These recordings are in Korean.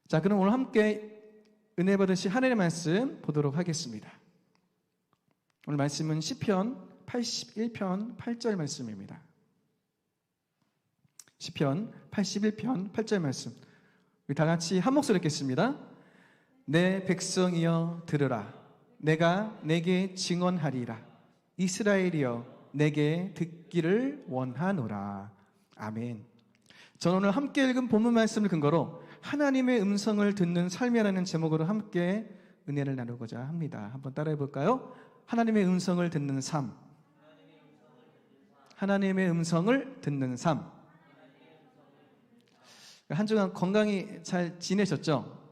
자, 그럼 오늘 함께 은혜 받으실 하늘의 말씀 보도록 하겠습니다. 오늘 말씀은 시편 81편 8절 말씀입니다. 시편 81편 8절 말씀. 우리 다 같이 한 목소리 읽겠습니다. 내 백성이여 들으라. 내가 내게 증언하리라. 이스라엘이여 내게 듣기를 원하노라. 아멘. 저는 오늘 함께 읽은 본문 말씀을 근거로 하나님의 음성을 듣는 삶이라는 제목으로 함께 은혜를 나누고자 합니다. 한번 따라해 볼까요? 하나님의 음성을 듣는 삶. 하나님의 음성을 듣는 삶. 한 주간 건강히 잘 지내셨죠?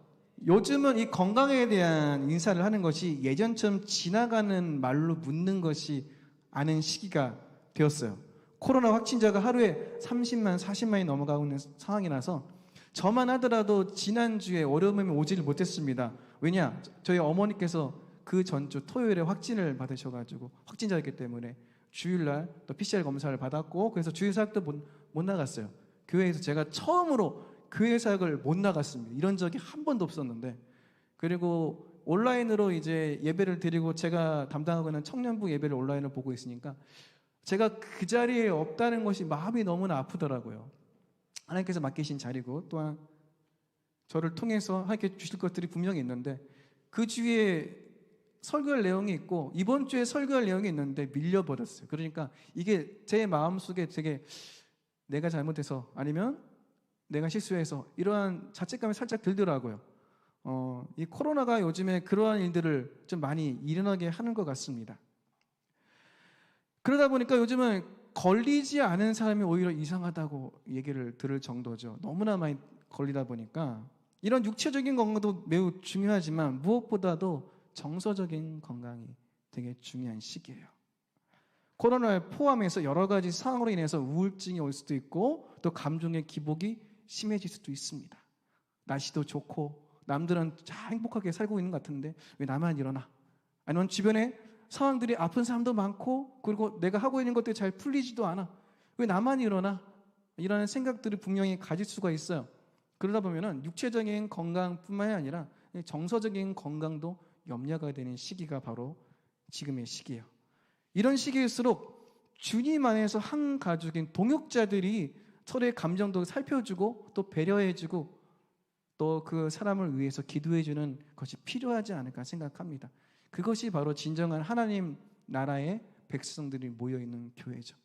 요즘은 이 건강에 대한 인사를 하는 것이 예전처럼 지나가는 말로 묻는 것이 아닌 시기가 되었어요. 코로나 확진자가 하루에 30만, 40만이 넘어가고 있는 상황이라서 저만 하더라도 지난주에 월요일에 오지를 못했습니다. 왜냐? 저희 어머니께서 그 전주 토요일에 확진을 받으셔가지고 확진자였기 때문에 주일날 또 PCR 검사를 받았고 그래서 주일 사역도 못 나갔어요. 교회에서 제가 처음으로 교회 사역을 못 나갔습니다. 이런 적이 한 번도 없었는데, 그리고 온라인으로 이제 예배를 드리고 제가 담당하고 있는 청년부 예배를 온라인으로 보고 있으니까 제가 그 자리에 없다는 것이 마음이 너무나 아프더라고요. 하나님께서 맡기신 자리고 또한 저를 통해서 하나님께 주실 것들이 분명히 있는데 그 주에 설교할 내용이 있고 이번 주에 설교할 내용이 있는데 밀려버렸어요. 그러니까 이게 제 마음속에 되게 내가 잘못해서 아니면 내가 실수해서 이러한 자책감이 살짝 들더라고요. 이 코로나가 요즘에 그러한 일들을 좀 많이 일어나게 하는 것 같습니다. 그러다 보니까 요즘은 걸리지 않은 사람이 오히려 이상하다고 얘기를 들을 정도죠. 너무나 많이 걸리다 보니까 이런 육체적인 건강도 매우 중요하지만 무엇보다도 정서적인 건강이 되게 중요한 시기예요. 코로나를 포함해서 여러 가지 상황으로 인해서 우울증이 올 수도 있고 또 감정의 기복이 심해질 수도 있습니다. 날씨도 좋고 남들은 잘 행복하게 살고 있는 것 같은데 왜 나만 이러나? 아니면 주변에 상황들이 아픈 사람도 많고 그리고 내가 하고 있는 것들이 잘 풀리지도 않아. 왜 나만 이러나? 이런 생각들을 분명히 가질 수가 있어요. 그러다 보면은 육체적인 건강뿐만이 아니라 정서적인 건강도 염려가 되는 시기가 바로 지금의 시기예요. 이런 시기일수록 주님 안에서 한 가족인 동역자들이 서로의 감정도 살펴주고 또 배려해주고 또 그 사람을 위해서 기도해주는 것이 필요하지 않을까 생각합니다. 그것이 바로 진정한 하나님 나라의 백성들이 모여있는 교회죠.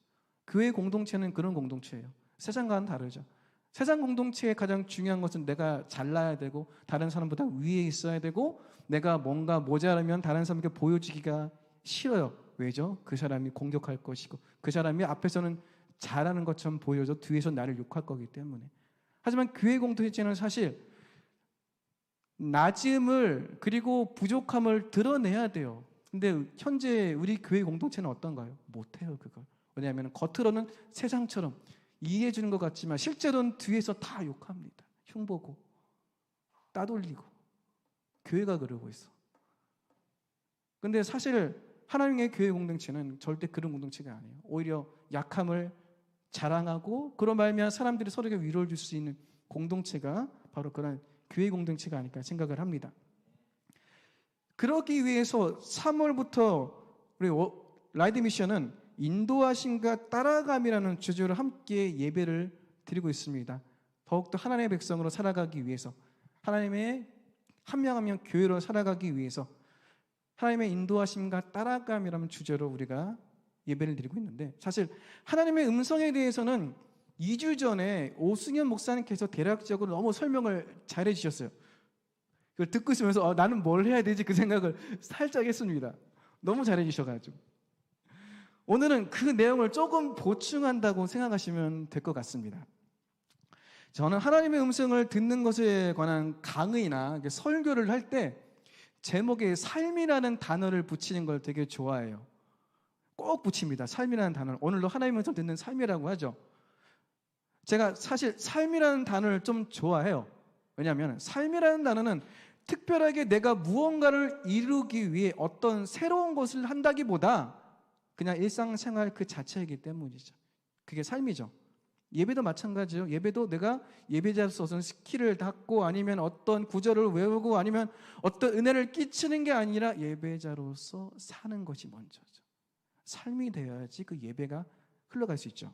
교회 공동체는 그런 공동체예요. 세상과는 다르죠. 세상 공동체의 가장 중요한 것은 내가 잘나야 되고 다른 사람보다 위에 있어야 되고 내가 뭔가 모자라면 다른 사람에게 보여주기가 싫어요. 왜죠? 그 사람이 공격할 것이고 그 사람이 앞에서는 잘하는 것처럼 보여줘 뒤에서 나를 욕할 거기 때문에. 하지만 교회 공동체는 사실 낮음을 그리고 부족함을 드러내야 돼요. 근데 현재 우리 교회 공동체는 어떤가요? 못해요 그걸. 왜냐하면 겉으로는 세상처럼 이해해 주는 것 같지만 실제로는 뒤에서 다 욕합니다. 흉보고 따돌리고 교회가 그러고 있어. 근데 사실 하나님의 교회 공동체는 절대 그런 공동체가 아니에요. 오히려 약함을 자랑하고 그런 말미암아 사람들이 서로에게 위로를 줄 수 있는 공동체가 바로 그런 교회 공동체가 아닐까 생각을 합니다. 그러기 위해서 3월부터 우리 라이드 미션은 인도하심과 따라감이라는 주제로 함께 예배를 드리고 있습니다. 더욱더 하나님의 백성으로 살아가기 위해서 하나님의 한 명 한 명 교회로 살아가기 위해서 하나님의 인도하심과 따라감이라는 주제로 우리가 예배를 드리고 있는데 사실 하나님의 음성에 대해서는 2주 전에 오승현 목사님께서 대략적으로 너무 설명을 잘 해주셨어요. 그걸 듣고 있으면서 나는 뭘 해야 되지 그 생각을 살짝 했습니다. 너무 잘 해주셔가지고 오늘은 그 내용을 조금 보충한다고 생각하시면 될 것 같습니다. 저는 하나님의 음성을 듣는 것에 관한 강의나 설교를 할 때 제목에 삶이라는 단어를 붙이는 걸 되게 좋아해요. 꼭 붙입니다. 삶이라는 단어를. 오늘도 하나님의 음성 듣는 삶이라고 하죠. 제가 사실 삶이라는 단어를 좀 좋아해요. 왜냐하면 삶이라는 단어는 특별하게 내가 무언가를 이루기 위해 어떤 새로운 것을 한다기보다 그냥 일상생활 그 자체이기 때문이죠. 그게 삶이죠. 예배도 마찬가지예요. 예배도 내가 예배자로서 어떤 스킬을 닦고 아니면 어떤 구절을 외우고 아니면 어떤 은혜를 끼치는 게 아니라 예배자로서 사는 것이 먼저죠. 삶이 되어야지 그 예배가 흘러갈 수 있죠.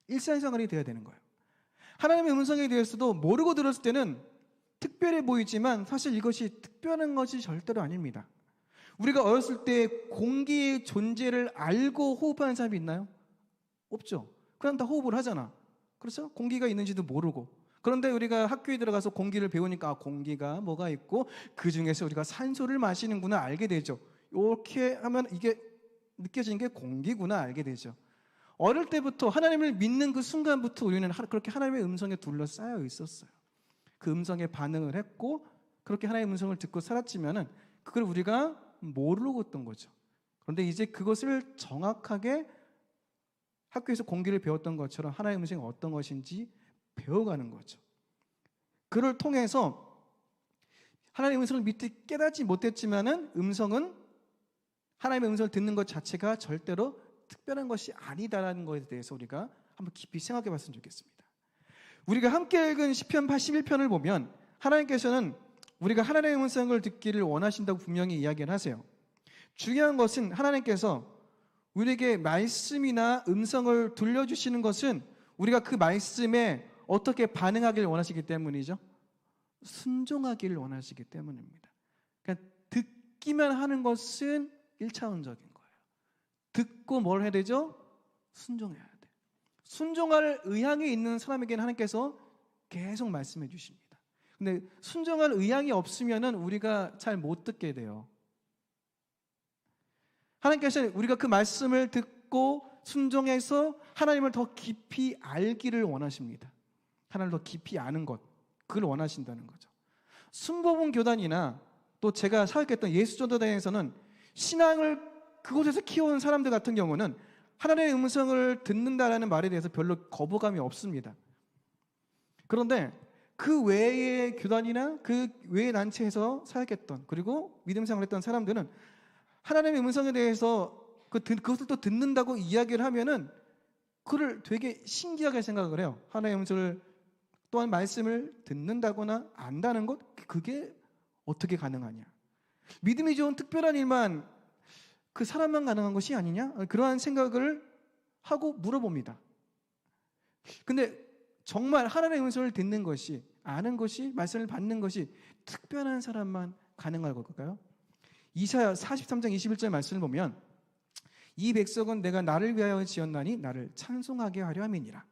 일상생활이 되어야 되는 거예요. 하나님의 음성에 대해서도 모르고 들었을 때는 특별해 보이지만 사실 이것이 특별한 것이 절대로 아닙니다. 우리가 어렸을 때 공기의 존재를 알고 호흡하는 사람이 있나요? 없죠. 그냥 다 호흡을 하잖아. 그렇죠? 공기가 있는지도 모르고. 그런데 우리가 학교에 들어가서 공기를 배우니까 공기가 뭐가 있고 그 중에서 우리가 산소를 마시는구나 알게 되죠. 이렇게 하면 이게 느껴지는 게 공기구나 알게 되죠. 어릴 때부터 하나님을 믿는 그 순간부터 우리는 그렇게 하나님의 음성에 둘러싸여 있었어요. 그 음성에 반응을 했고 그렇게 하나님의 음성을 듣고 살았지만은 그걸 우리가 모르고 있던 거죠. 그런데 이제 그것을 정확하게 학교에서 공기를 배웠던 것처럼 하나님의 음성이 어떤 것인지 배워가는 거죠. 그를 통해서 하나님의 음성을 미리 깨닫지 못했지만은 음성은 하나님의 음성을 듣는 것 자체가 절대로 특별한 것이 아니다라는 것에 대해서 우리가 한번 깊이 생각해 봤으면 좋겠습니다. 우리가 함께 읽은 시편 81편을 보면 하나님께서는 우리가 하나님의 음성을 듣기를 원하신다고 분명히 이야기를 하세요. 중요한 것은 하나님께서 우리에게 말씀이나 음성을 들려주시는 것은 우리가 그 말씀에 어떻게 반응하기를 원하시기 때문이죠. 순종하기를 원하시기 때문입니다. 그러니까 듣기만 하는 것은 1차원적인 거예요. 듣고 뭘 해야 되죠? 순종해야 돼. 순종할 의향이 있는 사람에게는 하나님께서 계속 말씀해 주십니다. 근데 순종할 의향이 없으면은 우리가 잘 못 듣게 돼요. 하나님께서 우리가 그 말씀을 듣고 순종해서 하나님을 더 깊이 알기를 원하십니다. 하나님을 더 깊이 아는 것, 그걸 원하신다는 거죠. 순복음 교단이나 또 제가 사역했던 예수전도단에서는 신앙을 그곳에서 키워온 사람들 같은 경우는 하나님의 음성을 듣는다라는 말에 대해서 별로 거부감이 없습니다. 그런데 그 외의 교단이나 그 외의 단체에서 사역했던 그리고 믿음 생활을 했던 사람들은 하나님의 음성에 대해서 그것을 또 듣는다고 이야기를 하면은 그를 되게 신기하게 생각을 해요. 하나님의 음성을 또한 말씀을 듣는다거나 안다는 것, 그게 어떻게 가능하냐? 믿음이 좋은 특별한 일만 그 사람만 가능한 것이 아니냐? 그러한 생각을 하고 물어봅니다. 근데 정말 하나님의 음성을 듣는 것이, 아는 것이, 말씀을 받는 것이 특별한 사람만 가능한 걸까요? 이사야 43장 21절 말씀을 보면 이 백성은 내가 나를 위하여 지었나니 나를 찬송하게 하려 함이니라.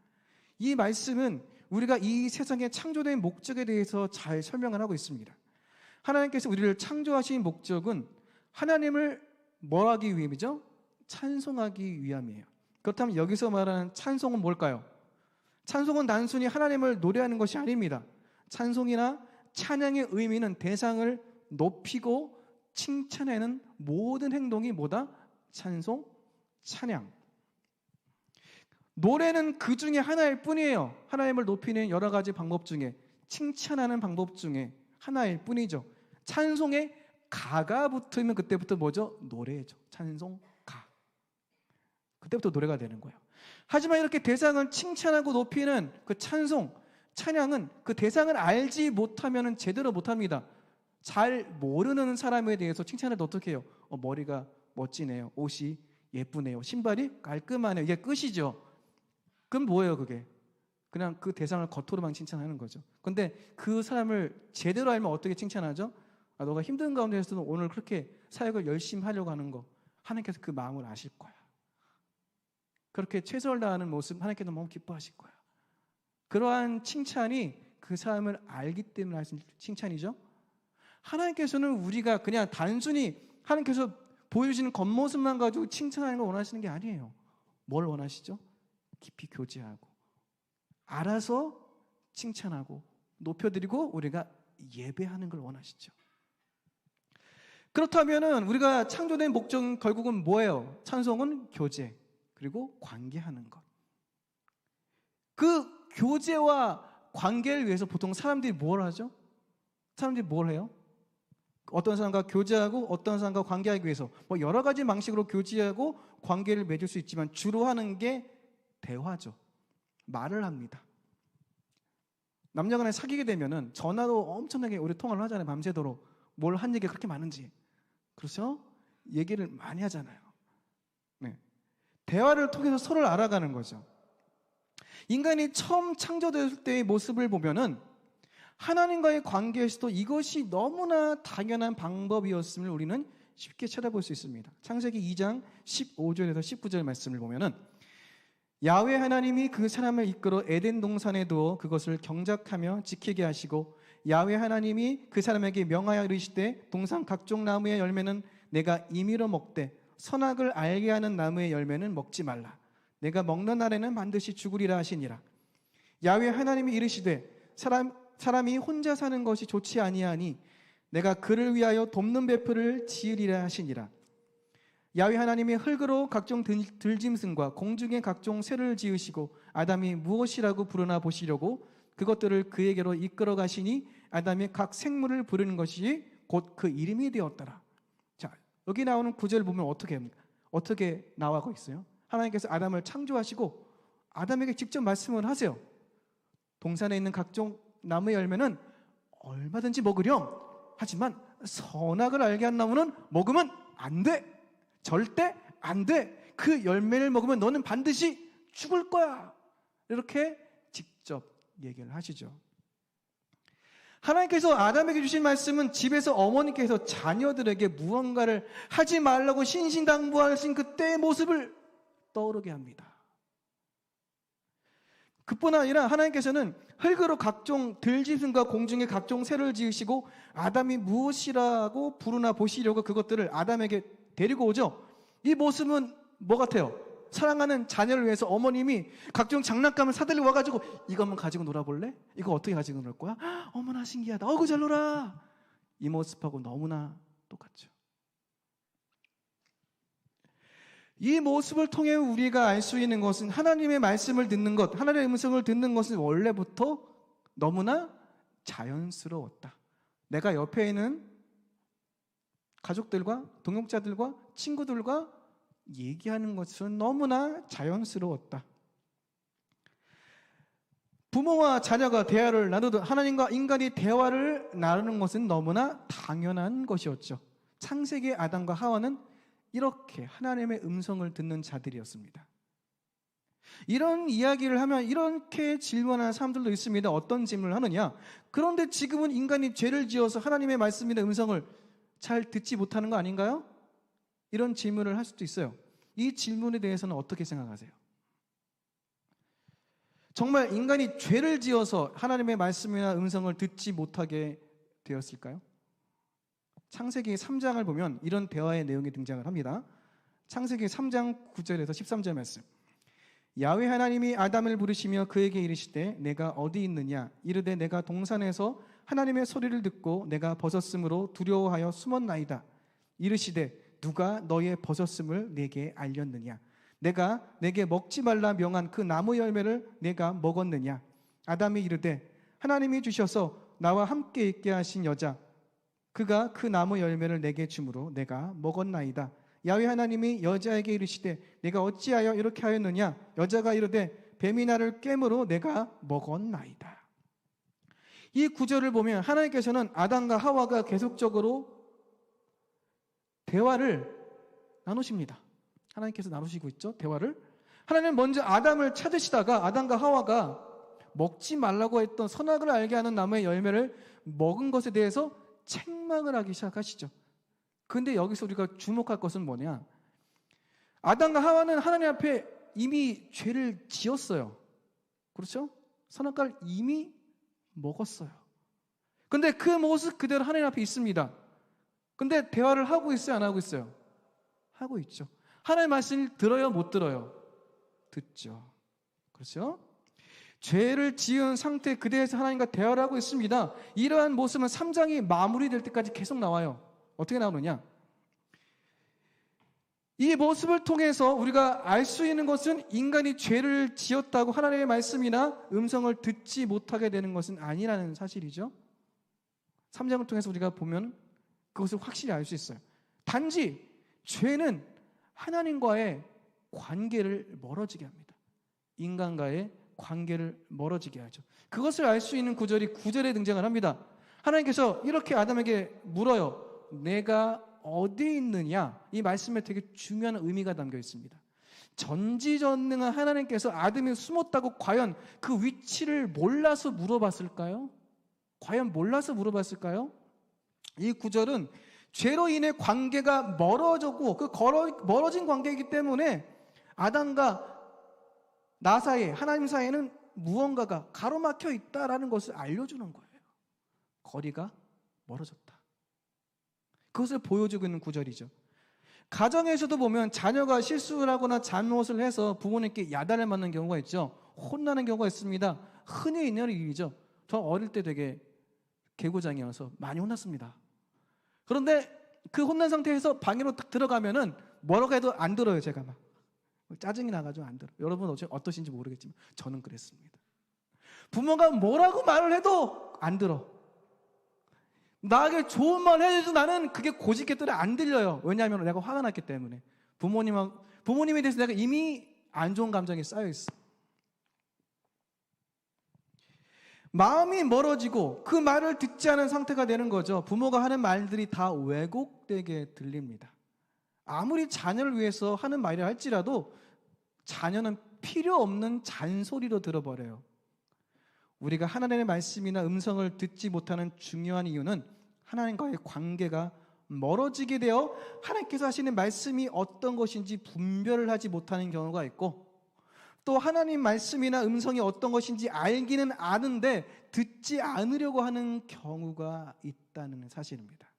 이 말씀은 우리가 이 세상의 창조된 목적에 대해서 잘 설명을 하고 있습니다. 하나님께서 우리를 창조하신 목적은 하나님을 뭐 하기 위함이죠? 찬송하기 위함이에요. 그렇다면 여기서 말하는 찬송은 뭘까요? 찬송은 단순히 하나님을 노래하는 것이 아닙니다. 찬송이나 찬양의 의미는 대상을 높이고 칭찬하는 모든 행동이 뭐다? 찬송, 찬양. 노래는 그 중에 하나일 뿐이에요. 하나님을 높이는 여러 가지 방법 중에, 칭찬하는 방법 중에 하나일 뿐이죠. 찬송에 가가 붙으면 그때부터 뭐죠? 노래죠. 찬송, 가. 그때부터 노래가 되는 거예요. 하지만 이렇게 대상을 칭찬하고 높이는 그 찬송, 찬양은 그 대상을 알지 못하면 제대로 못합니다. 잘 모르는 사람에 대해서 칭찬을 어떻게 해요? 머리가 멋지네요. 옷이 예쁘네요. 신발이 깔끔하네요. 이게 끝이죠. 그럼 뭐예요 그게? 그냥 그 대상을 겉으로만 칭찬하는 거죠. 그런데 그 사람을 제대로 알면 어떻게 칭찬하죠? 너가 힘든 가운데서도 오늘 그렇게 사역을 열심히 하려고 하는 거 하나님께서 그 마음을 아실 거야. 그렇게 최선을 다하는 모습 하나님께서 너무 기뻐하실 거야. 그러한 칭찬이 그 사람을 알기 때문에 하신 칭찬이죠. 하나님께서는 우리가 그냥 단순히 하나님께서 보여주시는 겉모습만 가지고 칭찬하는 걸 원하시는 게 아니에요. 뭘 원하시죠? 깊이 교제하고 알아서 칭찬하고 높여드리고 우리가 예배하는 걸 원하시죠. 그렇다면은 우리가 창조된 목적은 결국은 뭐예요? 찬송은 교제 그리고 관계하는 것. 그 교제와 관계를 위해서 보통 사람들이 뭘 하죠? 사람들이 뭘 해요? 어떤 사람과 교제하고 어떤 사람과 관계하기 위해서 뭐 여러 가지 방식으로 교제하고 관계를 맺을 수 있지만 주로 하는 게 대화죠. 말을 합니다. 남녀간에 사귀게 되면은 전화로 엄청나게 우리 통화를 하잖아요. 밤새도록. 뭘 한 얘기가 그렇게 많은지. 그렇죠? 얘기를 많이 하잖아요. 네. 대화를 통해서 서로를 알아가는 거죠. 인간이 처음 창조될 때의 모습을 보면은 하나님과의 관계에서도 이것이 너무나 당연한 방법이었음을 우리는 쉽게 찾아볼 수 있습니다. 창세기 2장 15절에서 19절 말씀을 보면은 야훼 하나님이 그 사람을 이끌어 에덴 동산에 두어 그것을 경작하며 지키게 하시고 야훼 하나님이 그 사람에게 명하여 이르시되 동산 각종 나무의 열매는 내가 임의로 먹되 선악을 알게 하는 나무의 열매는 먹지 말라. 내가 먹는 날에는 반드시 죽으리라 하시니라. 야훼 하나님이 이르시되 사람이 혼자 사는 것이 좋지 아니하니 내가 그를 위하여 돕는 베풀을 지으리라 하시니라. 야훼 하나님이 흙으로 각종 들짐승과 공중의 각종 새를 지으시고 아담이 무엇이라고 부르나 보시려고 그것들을 그에게로 이끌어 가시니 아담이 각 생물을 부르는 것이 곧 그 이름이 되었더라. 자, 여기 나오는 구절을 보면 어떻게 나와고 있어요? 하나님께서 아담을 창조하시고 아담에게 직접 말씀을 하세요. 동산에 있는 각종 나무의 열매는 얼마든지 먹으렴. 하지만 선악을 알게 한 나무는 먹으면 안 돼. 절대 안 돼. 그 열매를 먹으면 너는 반드시 죽을 거야. 이렇게 직접 얘기를 하시죠. 하나님께서 아담에게 주신 말씀은 집에서 어머니께서 자녀들에게 무언가를 하지 말라고 신신당부하신 그때의 모습을 떠오르게 합니다. 그뿐 아니라 하나님께서는 흙으로 각종 들짐승과 공중의 각종 새를 지으시고 아담이 무엇이라고 부르나 보시려고 그것들을 아담에게 데리고 오죠. 이 모습은 뭐 같아요? 사랑하는 자녀를 위해서 어머님이 각종 장난감을 사들고 와가지고 이거 한번 가지고 놀아볼래? 이거 어떻게 가지고 놀 거야? 어머나 신기하다. 어구 잘 놀아. 이 모습하고 너무나 똑같죠. 이 모습을 통해 우리가 알 수 있는 것은 하나님의 말씀을 듣는 것, 하나님의 음성을 듣는 것은 원래부터 너무나 자연스러웠다. 내가 옆에 있는 가족들과 동역자들과 친구들과 얘기하는 것은 너무나 자연스러웠다. 부모와 자녀가 대화를 나누듯 하나님과 인간이 대화를 나누는 것은 너무나 당연한 것이었죠. 창세기 아담과 하와는 이렇게 하나님의 음성을 듣는 자들이었습니다. 이런 이야기를 하면 이렇게 질문하는 사람들도 있습니다. 어떤 질문을 하느냐? 그런데 지금은 인간이 죄를 지어서 하나님의 말씀이나 음성을 잘 듣지 못하는 거 아닌가요? 이런 질문을 할 수도 있어요. 이 질문에 대해서는 어떻게 생각하세요? 정말 인간이 죄를 지어서 하나님의 말씀이나 음성을 듣지 못하게 되었을까요? 창세기 3장을 보면 이런 대화의 내용이 등장을 합니다. 창세기 3장 9절에서 13절 말씀. 야훼 하나님이 아담을 부르시며 그에게 이르시되 내가 어디 있느냐? 이르되 내가 동산에서 하나님의 소리를 듣고 내가 벗었으므로 두려워하여 숨었나이다. 이르시되 누가 너의 벗었음을 내게 알렸느냐? 내가 내게 먹지 말라 명한 그 나무 열매를 내가 먹었느냐? 아담이 이르되 하나님이 주셔서 나와 함께 있게 하신 여자 그가 그 나무 열매를 내게 주므로 내가 먹었나이다. 야훼 하나님이 여자에게 이르시되 내가 어찌하여 이렇게 하였느냐? 여자가 이르되 뱀이 나를 깨므로 내가 먹었나이다. 이 구절을 보면 하나님께서는 아담과 하와가 계속적으로 대화를 나누십니다. 하나님께서 나누시고 있죠. 대화를. 하나님은 먼저 아담을 찾으시다가 아담과 하와가 먹지 말라고 했던 선악을 알게 하는 나무의 열매를 먹은 것에 대해서 책망을 하기 시작하시죠. 근데 여기서 우리가 주목할 것은 뭐냐? 아담과 하와는 하나님 앞에 이미 죄를 지었어요. 그렇죠? 선악과를 이미 먹었어요. 근데 그 모습 그대로 하나님 앞에 있습니다. 근데 대화를 하고 있어요? 안 하고 있어요? 하고 있죠. 하나님의 말씀을 들어요? 못 들어요? 듣죠. 그렇죠? 죄를 지은 상태 그대에서 하나님과 대화를 하고 있습니다. 이러한 모습은 3장이 마무리될 때까지 계속 나와요. 어떻게 나오느냐? 이 모습을 통해서 우리가 알 수 있는 것은 인간이 죄를 지었다고 하나님의 말씀이나 음성을 듣지 못하게 되는 것은 아니라는 사실이죠. 3장을 통해서 우리가 보면 그것을 확실히 알 수 있어요. 단지 죄는 하나님과의 관계를 멀어지게 합니다. 인간과의 관계를 멀어지게 하죠. 그것을 알 수 있는 구절이 9절에 등장을 합니다. 하나님께서 이렇게 아담에게 물어요. 내가 어디에 있느냐? 이 말씀에 되게 중요한 의미가 담겨 있습니다. 전지전능한 하나님께서 아담이 숨었다고 과연 그 위치를 몰라서 물어봤을까요? 과연 몰라서 물어봤을까요? 이 구절은 죄로 인해 관계가 멀어졌고 멀어진 관계이기 때문에 아담과 나 사이에, 하나님 사이에는 무언가가 가로막혀 있다라는 것을 알려주는 거예요. 거리가 멀어졌다. 그것을 보여주고 있는 구절이죠. 가정에서도 보면 자녀가 실수를 하거나 잘못을 해서 부모님께 야단을 맞는 경우가 있죠. 혼나는 경우가 있습니다. 흔히 있는 일이죠. 저 어릴 때 되게 개구장이어서 많이 혼났습니다. 그런데 그 혼난 상태에서 방으로 딱 들어가면은 뭐라고 해도 안 들어요. 제가 막 짜증이 나가지고 안 들어요. 여러분 어떠신지 모르겠지만 저는 그랬습니다. 부모가 뭐라고 말을 해도 안 들어. 나에게 좋은 말 해줘도 나는 그게 고집겠더니 안 들려요. 왜냐하면 내가 화가 났기 때문에. 부모님에 대해서 내가 이미 안 좋은 감정이 쌓여 있어. 마음이 멀어지고 그 말을 듣지 않은 상태가 되는 거죠. 부모가 하는 말들이 다 왜곡되게 들립니다. 아무리 자녀를 위해서 하는 말이라 할지라도 자녀는 필요 없는 잔소리로 들어버려요. 우리가 하나님의 말씀이나 음성을 듣지 못하는 중요한 이유는 하나님과의 관계가 멀어지게 되어 하나님께서 하시는 말씀이 어떤 것인지 분별을 하지 못하는 경우가 있고, 또 하나님 말씀이나 음성이 어떤 것인지 알기는 아는데 듣지 않으려고 하는 경우가 있다는 사실입니다.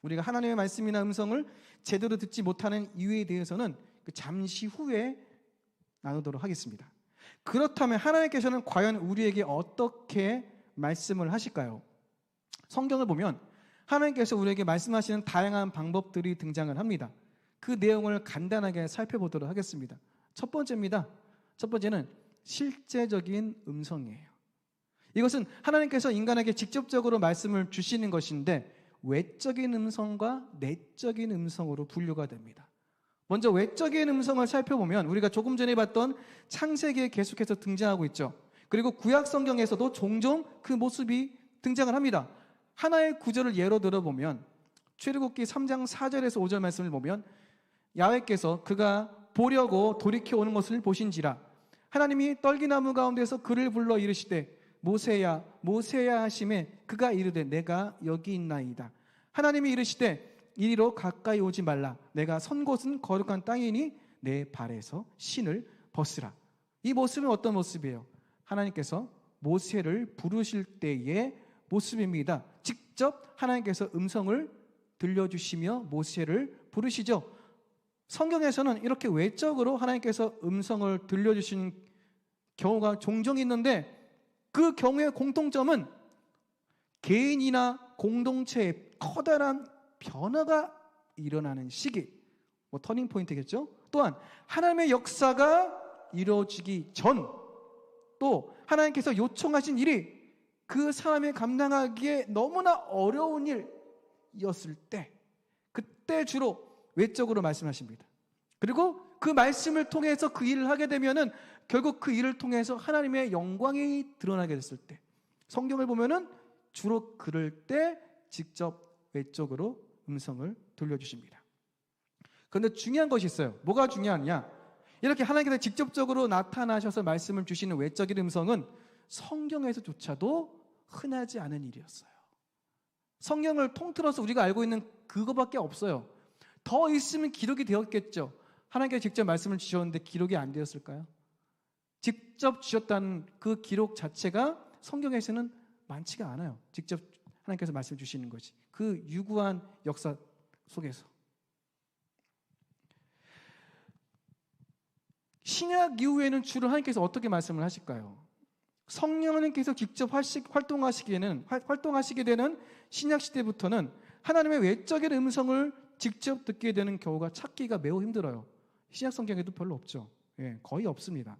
우리가 하나님의 말씀이나 음성을 제대로 듣지 못하는 이유에 대해서는 잠시 후에 나누도록 하겠습니다. 그렇다면 하나님께서는 과연 우리에게 어떻게 말씀을 하실까요? 성경을 보면 하나님께서 우리에게 말씀하시는 다양한 방법들이 등장을 합니다. 그 내용을 간단하게 살펴보도록 하겠습니다. 첫 번째입니다. 첫 번째는 실제적인 음성이에요. 이것은 하나님께서 인간에게 직접적으로 말씀을 주시는 것인데 외적인 음성과 내적인 음성으로 분류가 됩니다. 먼저 외적인 음성을 살펴보면 우리가 조금 전에 봤던 창세기에 계속해서 등장하고 있죠. 그리고 구약 성경에서도 종종 그 모습이 등장을 합니다. 하나의 구절을 예로 들어보면 출애굽기 3장 4절에서 5절 말씀을 보면 야훼께서 그가 보려고 돌이켜 오는 것을 보신지라 하나님이 떨기나무 가운데서 그를 불러 이르시되 모세야 모세야 하심에 그가 이르되 내가 여기 있나이다. 하나님이 이르시되 이리로 가까이 오지 말라. 내가 선 곳은 거룩한 땅이니 내 발에서 신을 벗으라. 이 모습은 어떤 모습이에요? 하나님께서 모세를 부르실 때의 모습입니다. 직접 하나님께서 음성을 들려주시며 모세를 부르시죠. 성경에서는 이렇게 외적으로 하나님께서 음성을 들려주시는 경우가 종종 있는데 그 경우의 공통점은 개인이나 공동체의 커다란 변화가 일어나는 시기, 터닝 포인트겠죠. 또한 하나님의 역사가 이루어지기 전, 또 하나님께서 요청하신 일이 그 사람이 감당하기에 너무나 어려운 일이었을 때, 그때 주로 외적으로 말씀하십니다. 그리고 그 말씀을 통해서 그 일을 하게 되면은 결국 그 일을 통해서 하나님의 영광이 드러나게 됐을 때, 성경을 보면은 주로 그럴 때 직접 외적으로 음성을 들려주십니다. 그런데 중요한 것이 있어요. 뭐가 중요하냐? 이렇게 하나님께서 직접적으로 나타나셔서 말씀을 주시는 외적인 음성은 성경에서조차도 흔하지 않은 일이었어요. 성경을 통틀어서 우리가 알고 있는 그거밖에 없어요. 더 있으면 기록이 되었겠죠. 하나님께서 직접 말씀을 주셨는데 기록이 안 되었을까요? 직접 주셨다는 그 기록 자체가 성경에서는 많지가 않아요. 직접 하나님께서 말씀 주시는 것이 그 유구한 역사 속에서. 신약 이후에는 주로 하나님께서 어떻게 말씀을 하실까요? 성령님께서 직접 활동하시게 되는 신약 시대부터는 하나님의 외적인 음성을 직접 듣게 되는 경우가 찾기가 매우 힘들어요. 신약 성경에도 별로 없죠. 거의 없습니다.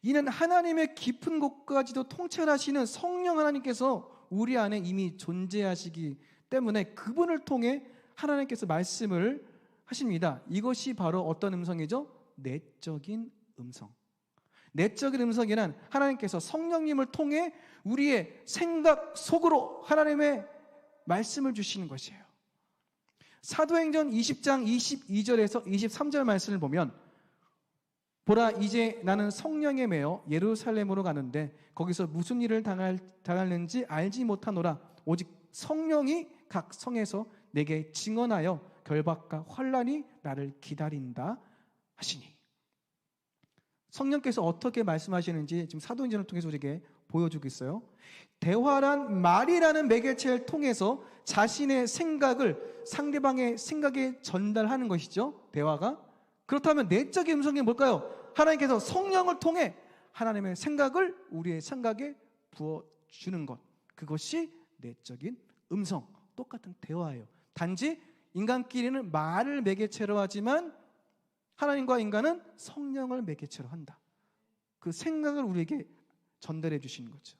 이는 하나님의 깊은 곳까지도 통찰하시는 성령 하나님께서 우리 안에 이미 존재하시기 때문에 그분을 통해 하나님께서 말씀을 하십니다. 이것이 바로 어떤 음성이죠? 내적인 음성. 내적인 음성이란 하나님께서 성령님을 통해 우리의 생각 속으로 하나님의 말씀을 주시는 것이에요. 사도행전 20장 22절에서 23절 말씀을 보면 보라 이제 나는 성령에 매여 예루살렘으로 가는데 거기서 무슨 일을 당할는지 알지 못하노라. 오직 성령이 각 성에서 내게 증언하여 결박과 환난이 나를 기다린다 하시니. 성령께서 어떻게 말씀하시는지 지금 사도행전을 통해서 우리에게 보여주고 있어요. 대화란 말이라는 매개체를 통해서 자신의 생각을 상대방의 생각에 전달하는 것이죠. 대화가. 그렇다면 내적인 음성이 뭘까요? 하나님께서 성령을 통해 하나님의 생각을 우리의 생각에 부어주는 것. 그것이 내적인 음성. 똑같은 대화예요. 단지 인간끼리는 말을 매개체로 하지만 하나님과 인간은 성령을 매개체로 한다. 그 생각을 우리에게 전달해 주시는 거죠.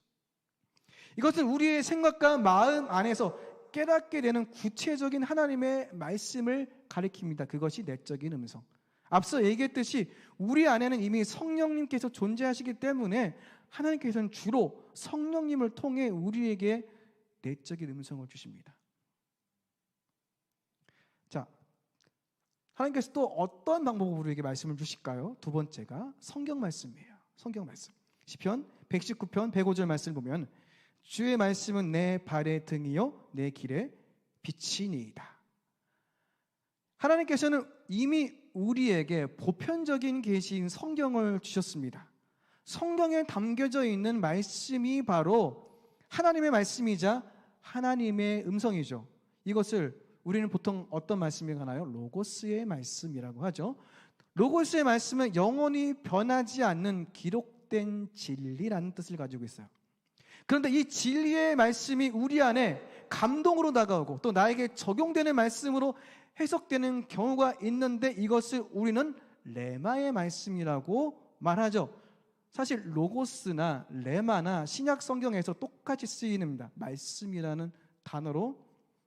이것은 우리의 생각과 마음 안에서 깨닫게 되는 구체적인 하나님의 말씀을 가리킵니다. 그것이 내적인 음성. 앞서 얘기했듯이 우리 안에는 이미 성령님께서 존재하시기 때문에 하나님께서는 주로 성령님을 통해 우리에게 내적인 음성을 주십니다. 자, 하나님께서 또 어떤 방법으로 우리에게 말씀을 주실까요? 두 번째가 성경 말씀이에요. 성경 말씀. 시편 119편 105절 말씀을 보면 주의 말씀은 내 발의 등이요 내 길의 빛이니이다. 하나님께서는 이미 우리에게 보편적인 계시인 성경을 주셨습니다. 성경에 담겨져 있는 말씀이 바로 하나님의 말씀이자 하나님의 음성이죠. 이것을 우리는 보통 어떤 말씀이 가나요? 로고스의 말씀이라고 하죠. 로고스의 말씀은 영원히 변하지 않는 기록된 진리라는 뜻을 가지고 있어요. 그런데 이 진리의 말씀이 우리 안에 감동으로 다가오고 또 나에게 적용되는 말씀으로 해석되는 경우가 있는데 이것을 우리는 레마의 말씀이라고 말하죠. 사실 로고스나 레마나 신약 성경에서 똑같이 쓰이는입니다. 말씀이라는 단어로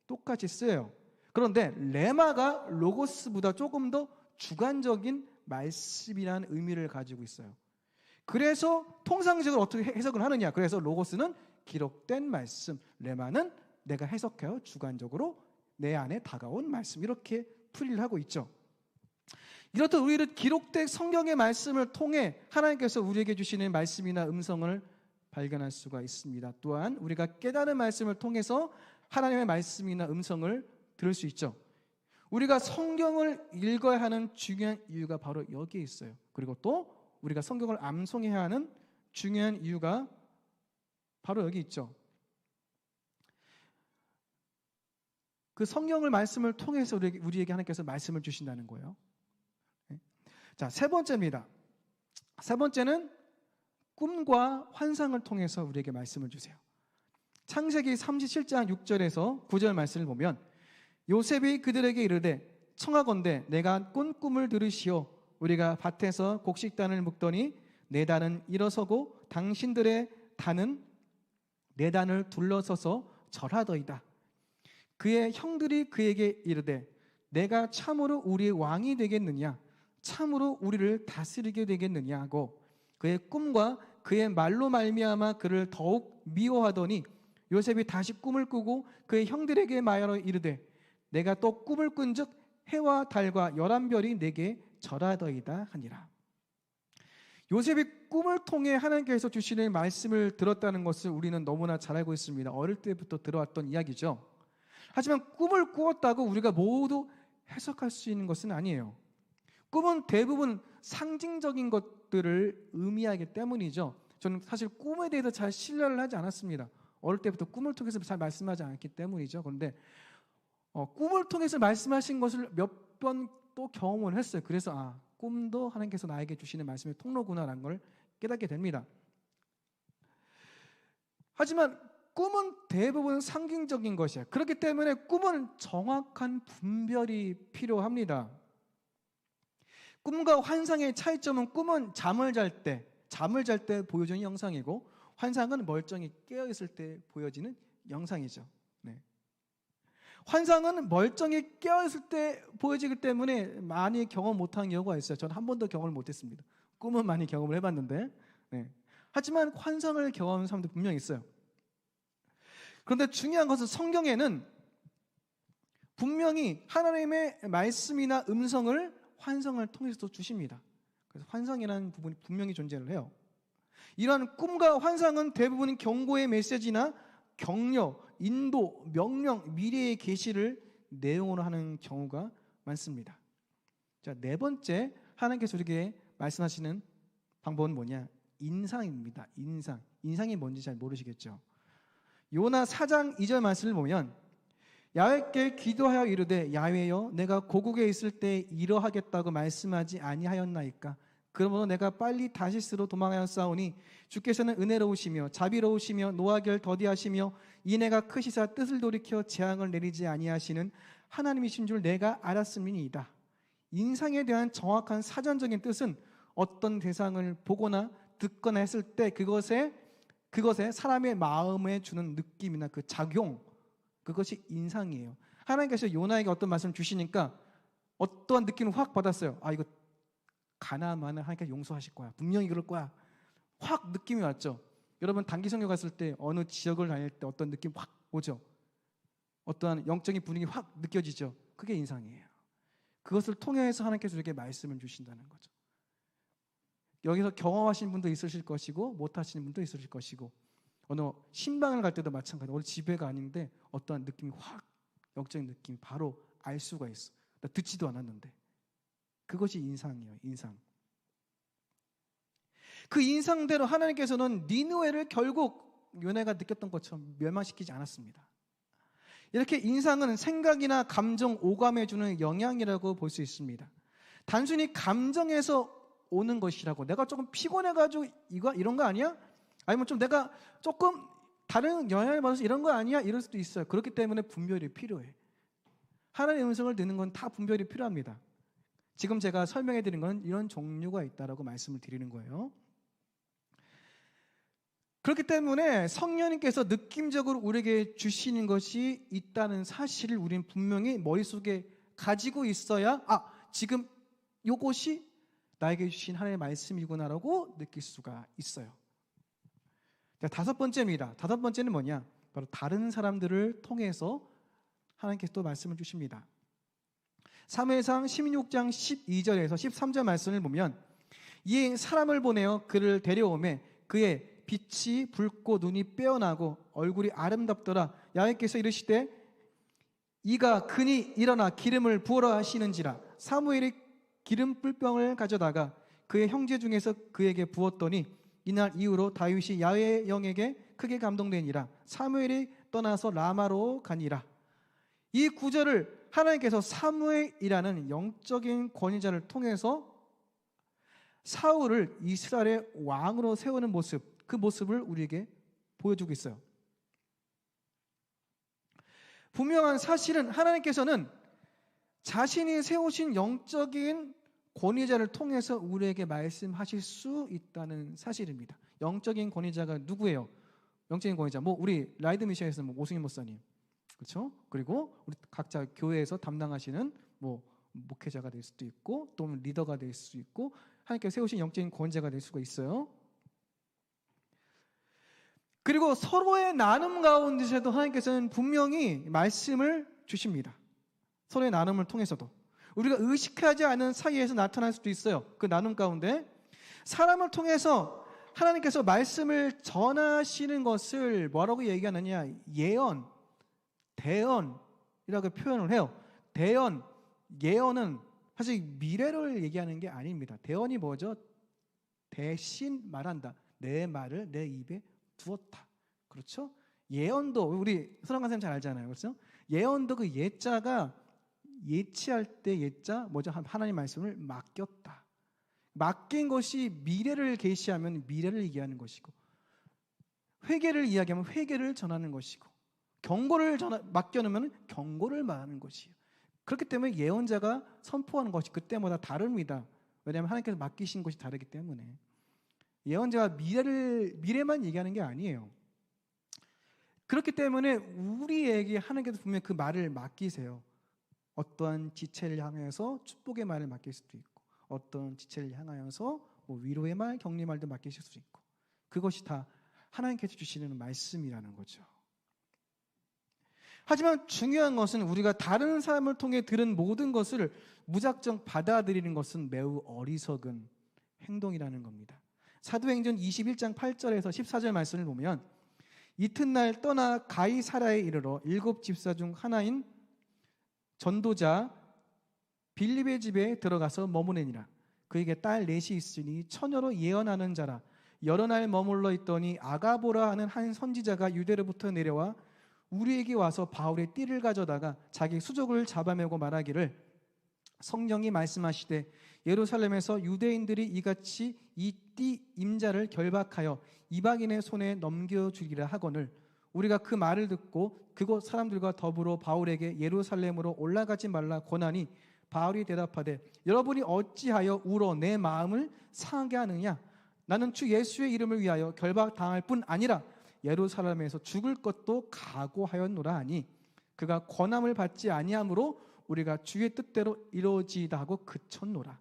똑같이 쓰여요. 그런데 레마가 로고스보다 조금 더 주관적인 말씀이라는 의미를 가지고 있어요. 그래서 통상적으로 어떻게 해석을 하느냐? 그래서 로고스는 기록된 말씀, 레마는 내가 해석하여 주관적으로 내 안에 다가온 말씀, 이렇게 풀이를 하고 있죠. 이렇듯 우리는 기록된 성경의 말씀을 통해 하나님께서 우리에게 주시는 말씀이나 음성을 발견할 수가 있습니다. 또한 우리가 깨달은 말씀을 통해서 하나님의 말씀이나 음성을 들을 수 있죠. 우리가 성경을 읽어야 하는 중요한 이유가 바로 여기에 있어요. 그리고 또 우리가 성경을 암송해야 하는 중요한 이유가 바로 여기 있죠. 그 성경을 말씀을 통해서 우리에게 하나님께서 말씀을 주신다는 거예요. 자, 세 번째입니다. 세 번째는 꿈과 환상을 통해서 우리에게 말씀을 주세요. 창세기 37장 6절에서 9절 말씀을 보면 요셉이 그들에게 이르되 청하건대 내가 꾼 꿈을 들으시오. 우리가 밭에서 곡식단을 묶더니 내 단은 일어서고 당신들의 단은 내 단을 둘러서서 절하더이다. 그의 형들이 그에게 이르되 내가 참으로 우리의 왕이 되겠느냐? 참으로 우리를 다스리게 되겠느냐 하고 그의 꿈과 그의 말로 말미암아 그를 더욱 미워하더니 요셉이 다시 꿈을 꾸고 그의 형들에게 말하여 이르되 내가 또 꿈을 꾼즉 해와 달과 11별이 내게 절하더이다 하니라. 요셉이 꿈을 통해 하나님께서 주시는 말씀을 들었다는 것을 우리는 너무나 잘 알고 있습니다. 어릴 때부터 들어왔던 이야기죠. 하지만 꿈을 꾸었다고 우리가 모두 해석할 수 있는 것은 아니에요. 꿈은 대부분 상징적인 것들을 의미하기 때문이죠. 저는 사실 꿈에 대해서 잘 신뢰를 하지 않았습니다. 어릴 때부터 꿈을 통해서 잘 말씀하지 않기 때문이죠. 그런데 꿈을 통해서 말씀하신 것을 몇 번 또 경험을 했어요. 그래서 꿈도 하나님께서 나에게 주시는 말씀의 통로구나라는 걸 깨닫게 됩니다. 하지만 꿈은 대부분 상징적인 것이에요. 그렇기 때문에 꿈은 정확한 분별이 필요합니다. 꿈과 환상의 차이점은 꿈은 잠을 잘 때 보여주는 영상이고 환상은 멀쩡히 깨어있을 때 보여지는 영상이죠. 네. 환상은 멀쩡히 깨어있을 때 보여지기 때문에 많이 경험 못한 경우가 있어요. 저는 한 번도 경험을 못했습니다. 꿈은 많이 경험을 해봤는데, 네. 하지만 환상을 경험하는 사람도 분명히 있어요. 그런데 중요한 것은 성경에는 분명히 하나님의 말씀이나 음성을 환상을 통해서 주십니다. 그래서 환상이라는 부분이 분명히 존재를 해요. 이러한 꿈과 환상은 대부분 경고의 메시지나 격려, 인도, 명령, 미래의 계시를 내용으로 하는 경우가 많습니다. 자, 네 번째 하나님께서 우리에게 말씀하시는 방법은 뭐냐? 인상입니다. 인상. 인상이 뭔지 잘 모르시겠죠? 요나 4장 2절 말씀을 보면 야훼께 기도하여 이르되 야훼여 내가 고국에 있을 때 이러하겠다고 말씀하지 아니하였나이까? 그러므로 내가 빨리 다시스로 도망하였사오니 주께서는 은혜로우시며 자비로우시며 노하기를 더디하시며 이내가 크시사 뜻을 돌이켜 재앙을 내리지 아니하시는 하나님이신 줄 내가 알았음이니이다. 인상에 대한 정확한 사전적인 뜻은 어떤 대상을 보거나 듣거나 했을 때 그것에 사람의 마음에 주는 느낌이나 그 작용, 그것이 인상이에요. 하나님께서 요나에게 어떤 말씀을 주시니까 어떠한 느낌을 확 받았어요. 아, 이거 가나안만은 하나님께서 용서하실 거야. 분명히 그럴 거야. 확 느낌이 왔죠. 여러분 단기 선교 갔을 때 어느 지역을 다닐 때 어떤 느낌 확 오죠. 어떠한 영적인 분위기 확 느껴지죠. 그게 인상이에요. 그것을 통해서 하나님께서 우리에게 말씀을 주신다는 거죠. 여기서 경험하신 분도 있으실 것이고 못하시는 분도 있으실 것이고 어느 신방을 갈 때도 마찬가지로 오늘 집회가 아닌데 어떠한 느낌이 확 영적인 느낌이 바로 알 수가 있어. 나 듣지도 않았는데 그것이 인상이에요. 인상. 그 인상대로 하나님께서는 니느웨를 결국 요나가 느꼈던 것처럼 멸망시키지 않았습니다. 이렇게 인상은 생각이나 감정, 오감에 주는 영향이라고 볼 수 있습니다. 단순히 감정에서 오는 것이라고, 내가 조금 피곤해가지고 이런 거 아니야? 아니면 좀 내가 조금 다른 영향을 받아서 이런 거 아니야? 이럴 수도 있어요. 그렇기 때문에 분별이 필요해. 하나님의 음성을 듣는 건 다 분별이 필요합니다. 지금 제가 설명해 드린 건 이런 종류가 있다라고 말씀을 드리는 거예요. 그렇기 때문에 성령님께서 느낌적으로 우리에게 주시는 것이 있다는 사실을 우리는 분명히 머릿속에 가지고 있어야 지금 이것이 나에게 주신 하나님의 말씀이구나라고 느낄 수가 있어요. 자, 다섯 번째입니다. 다섯 번째는 뭐냐? 바로 다른 사람들을 통해서 하나님께서 또 말씀을 주십니다. 사무엘상 16장 12절에서 13절 말씀을 보면 이에 사람을 보내어 그를 데려오매 그의 빛이 붉고 눈이 빼어나고 얼굴이 아름답더라. 야훼께서 이르시되 이가 그니 일어나 기름을 부으라 하시는지라. 사무엘이 기름 뿔병을 가져다가 그의 형제 중에서 그에게 부었더니 이날 이후로 다윗이 야훼의 영에게 크게 감동되니라. 사무엘이 떠나서 라마로 가니라. 이 구절을 하나님께서 사무엘이라는 영적인 권위자를 통해서 사울을 이스라엘의 왕으로 세우는 모습, 그 모습을 우리에게 보여주고 있어요. 분명한 사실은 하나님께서는 자신이 세우신 영적인 권위자를 통해서 우리에게 말씀하실 수 있다는 사실입니다. 영적인 권위자가 누구예요? 영적인 권위자, 우리 라이드 미션에서 오승희 목사님, 그렇죠? 그리고 우리 각자 교회에서 담당하시는 목회자가 될 수도 있고, 또는 리더가 될 수 있고, 하나님께서 세우신 영적인 권위자가 될 수가 있어요. 그리고 서로의 나눔 가운데서도 하나님께서는 분명히 말씀을 주십니다. 서로의 나눔을 통해서도 우리가 의식하지 않은 사이에서 나타날 수도 있어요. 그 나눔 가운데 사람을 통해서 하나님께서 말씀을 전하시는 것을 뭐라고 얘기하느냐? 예언, 대언이라고 표현을 해요. 대언, 예언은 사실 미래를 얘기하는 게 아닙니다. 대언이 뭐죠? 대신 말한다. 내 말을 내 입에 두었다. 그렇죠? 예언도 우리 서랑관 선생님 잘 알잖아요. 그렇죠? 예언도 그 예자가 예치할 때 예자 뭐죠? 하나님 말씀을 맡겼다. 맡긴 것이 미래를 계시하면 미래를 얘기하는 것이고, 회개를 이야기하면 회개를 전하는 것이고, 경고를 맡겨놓으면 경고를 말하는 것이에요. 그렇기 때문에 예언자가 선포하는 것이 그때마다 다릅니다. 왜냐하면 하나님께서 맡기신 것이 다르기 때문에. 예언자가 미래만 얘기하는 게 아니에요. 그렇기 때문에 우리에게 하나님께서 분명히 그 말을 맡기세요. 어떠한 지체를 향해서 축복의 말을 맡길 수도 있고, 어떤 지체를 향하여서 뭐 위로의 말, 격려의 말도 맡기실 수 있고, 그것이 다 하나님께서 주시는 말씀이라는 거죠. 하지만 중요한 것은 우리가 다른 사람을 통해 들은 모든 것을 무작정 받아들이는 것은 매우 어리석은 행동이라는 겁니다. 사도행전 21장 8절에서 14절 말씀을 보면, 이튿날 떠나 가이사라에 이르러 7 집사 중 하나인 전도자 빌립의 집에 들어가서 머무르니라. 그에게 딸 넷이 있으니 처녀로 예언하는 자라. 여러 날 머물러 있더니 아가보라 하는 한 선지자가 유대로부터 내려와 우리에게 와서 바울의 띠를 가져다가 자기 수족을 잡아매고 말하기를, 성령이 말씀하시되 예루살렘에서 유대인들이 이같이 이 띠 임자를 결박하여 이방인의 손에 넘겨주리라 하거늘, 우리가 그 말을 듣고 그곳 사람들과 더불어 바울에게 예루살렘으로 올라가지 말라 권하니, 바울이 대답하되 여러분이 어찌하여 울어 내 마음을 상하게 하느냐? 나는 주 예수의 이름을 위하여 결박당할 뿐 아니라 예루살렘에서 죽을 것도 각오하였노라 하니, 그가 권함을 받지 아니하므로 우리가 주의 뜻대로 이루어지이다 하고 그쳤노라.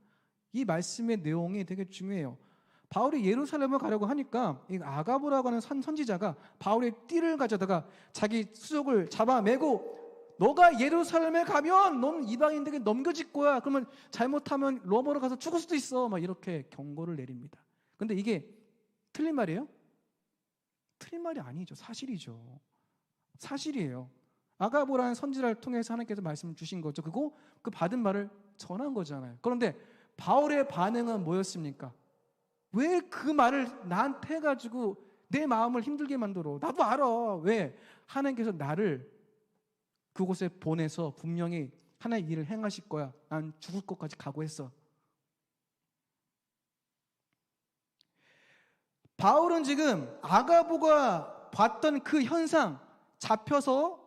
이 말씀의 내용이 되게 중요해요. 바울이 예루살렘을 가려고 하니까 이 아가보라고 하는 선지자가 바울의 띠를 가져다가 자기 수족을 잡아매고, 너가 예루살렘에 가면 넌 이방인들에게 넘겨질 거야. 그러면 잘못하면 로마로 가서 죽을 수도 있어. 막 이렇게 경고를 내립니다. 근데 이게 틀린 말이에요? 틀린 말이 아니죠. 사실이죠. 사실이에요. 아가보라는 선지자를 통해서 하나님께서 말씀을 주신 거죠. 그리고 그 받은 말을 전한 거잖아요. 그런데 바울의 반응은 뭐였습니까? 왜 그 말을 나한테 해가지고 내 마음을 힘들게 만들어? 나도 알아. 왜? 하나님께서 나를 그곳에 보내서 분명히 하나의 일을 행하실 거야. 난 죽을 것까지 각오했어. 바울은 지금 아가보가 봤던 그 현상, 잡혀서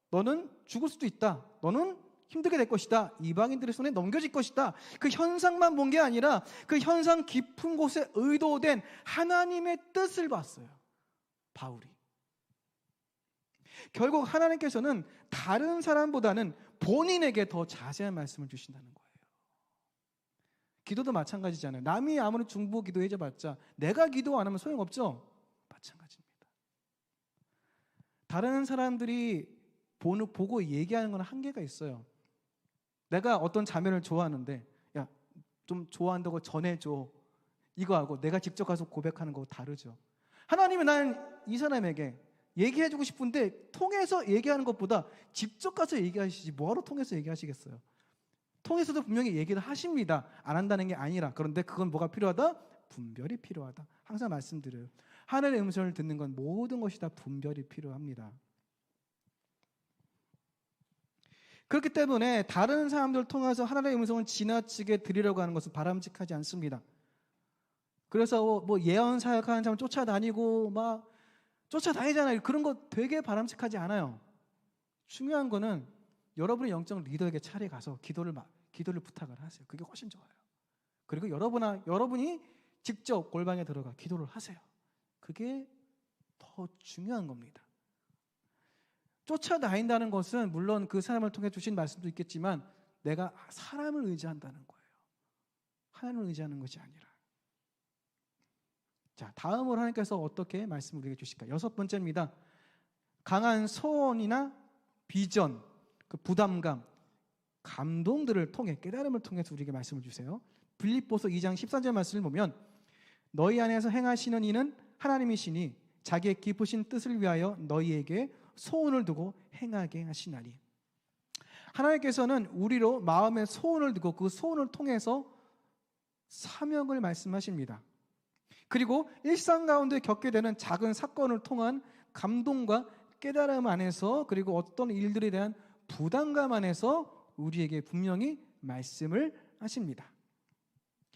너는 죽을 수도 있다, 너는 힘들게 될 것이다, 이방인들의 손에 넘겨질 것이다, 그 현상만 본 게 아니라 그 현상 깊은 곳에 의도된 하나님의 뜻을 봤어요. 바울이. 결국 하나님께서는 다른 사람보다는 본인에게 더 자세한 말씀을 주신다는 거예요. 기도도 마찬가지잖아요. 남이 아무리 중보 기도해줘봤자 내가 기도 안 하면 소용없죠? 마찬가지입니다. 다른 사람들이 보고 얘기하는 건 한계가 있어요. 내가 어떤 자매를 좋아하는데, 야, 좀 좋아한다고 전해줘, 이거하고 내가 직접 가서 고백하는 거 다르죠. 하나님은 나는 이 사람에게 얘기해주고 싶은데 통해서 얘기하는 것보다 직접 가서 얘기하시지 뭐하러 통해서 얘기하시겠어요? 통해서도 분명히 얘기를 하십니다. 안 한다는 게 아니라. 그런데 그건 뭐가 필요하다? 분별이 필요하다. 항상 말씀드려요. 하늘의 음성을 듣는 건 모든 것이 다 분별이 필요합니다. 그렇기 때문에 다른 사람들을 통해서 하나님의 음성을 지나치게 들으려고 하는 것은 바람직하지 않습니다. 그래서 뭐 예언 사역하는 사람 쫓아다니고 막 쫓아다니잖아요. 그런 거 되게 바람직하지 않아요. 중요한 거는 여러분의 영적 리더에게 차례 가서 기도를 부탁을 하세요. 그게 훨씬 좋아요. 그리고 여러분이 직접 골방에 들어가 기도를 하세요. 그게 더 중요한 겁니다. 쫓아다닌다는 것은 물론 그 사람을 통해 주신 말씀도 있겠지만 내가 사람을 의지한다는 거예요. 하나님을 의지하는 것이 아니라. 자, 다음으로 하나님께서 어떻게 말씀을 우리에게 주실까? 6번째입니다. 강한 소원이나 비전, 그 부담감, 감동들을 통해, 깨달음을 통해서 우리에게 말씀을 주세요. 빌립보서 2장 14절 말씀을 보면, 너희 안에서 행하시는 이는 하나님이시니 자기의 깊으신 뜻을 위하여 너희에게 소원을 두고 행하게 하시나니. 하나님께서는 우리로 마음에 소원을 두고 그 소원을 통해서 사명을 말씀하십니다. 그리고 일상 가운데 겪게 되는 작은 사건을 통한 감동과 깨달음 안에서, 그리고 어떤 일들에 대한 부담감 안에서 우리에게 분명히 말씀을 하십니다.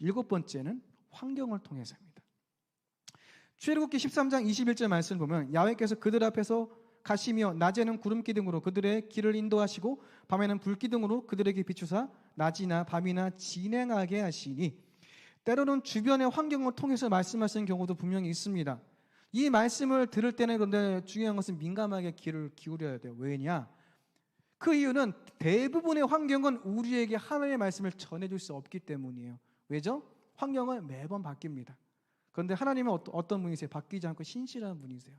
7번째는 환경을 통해서입니다. 출애굽기 13장 21절 말씀을 보면, 야훼께서 그들 앞에서 가시며 낮에는 구름 기둥으로 그들의 길을 인도하시고 밤에는 불 기둥으로 그들에게 비추사 낮이나 밤이나 진행하게 하시니. 때로는 주변의 환경을 통해서 말씀하시는 경우도 분명히 있습니다. 이 말씀을 들을 때는, 그런데 중요한 것은 민감하게 귀를 기울여야 돼요. 왜냐? 그 이유는 대부분의 환경은 우리에게 하나님의 말씀을 전해줄 수 없기 때문이에요. 왜죠? 환경은 매번 바뀝니다. 그런데 하나님은 어떤 분이세요? 바뀌지 않고 신실한 분이세요.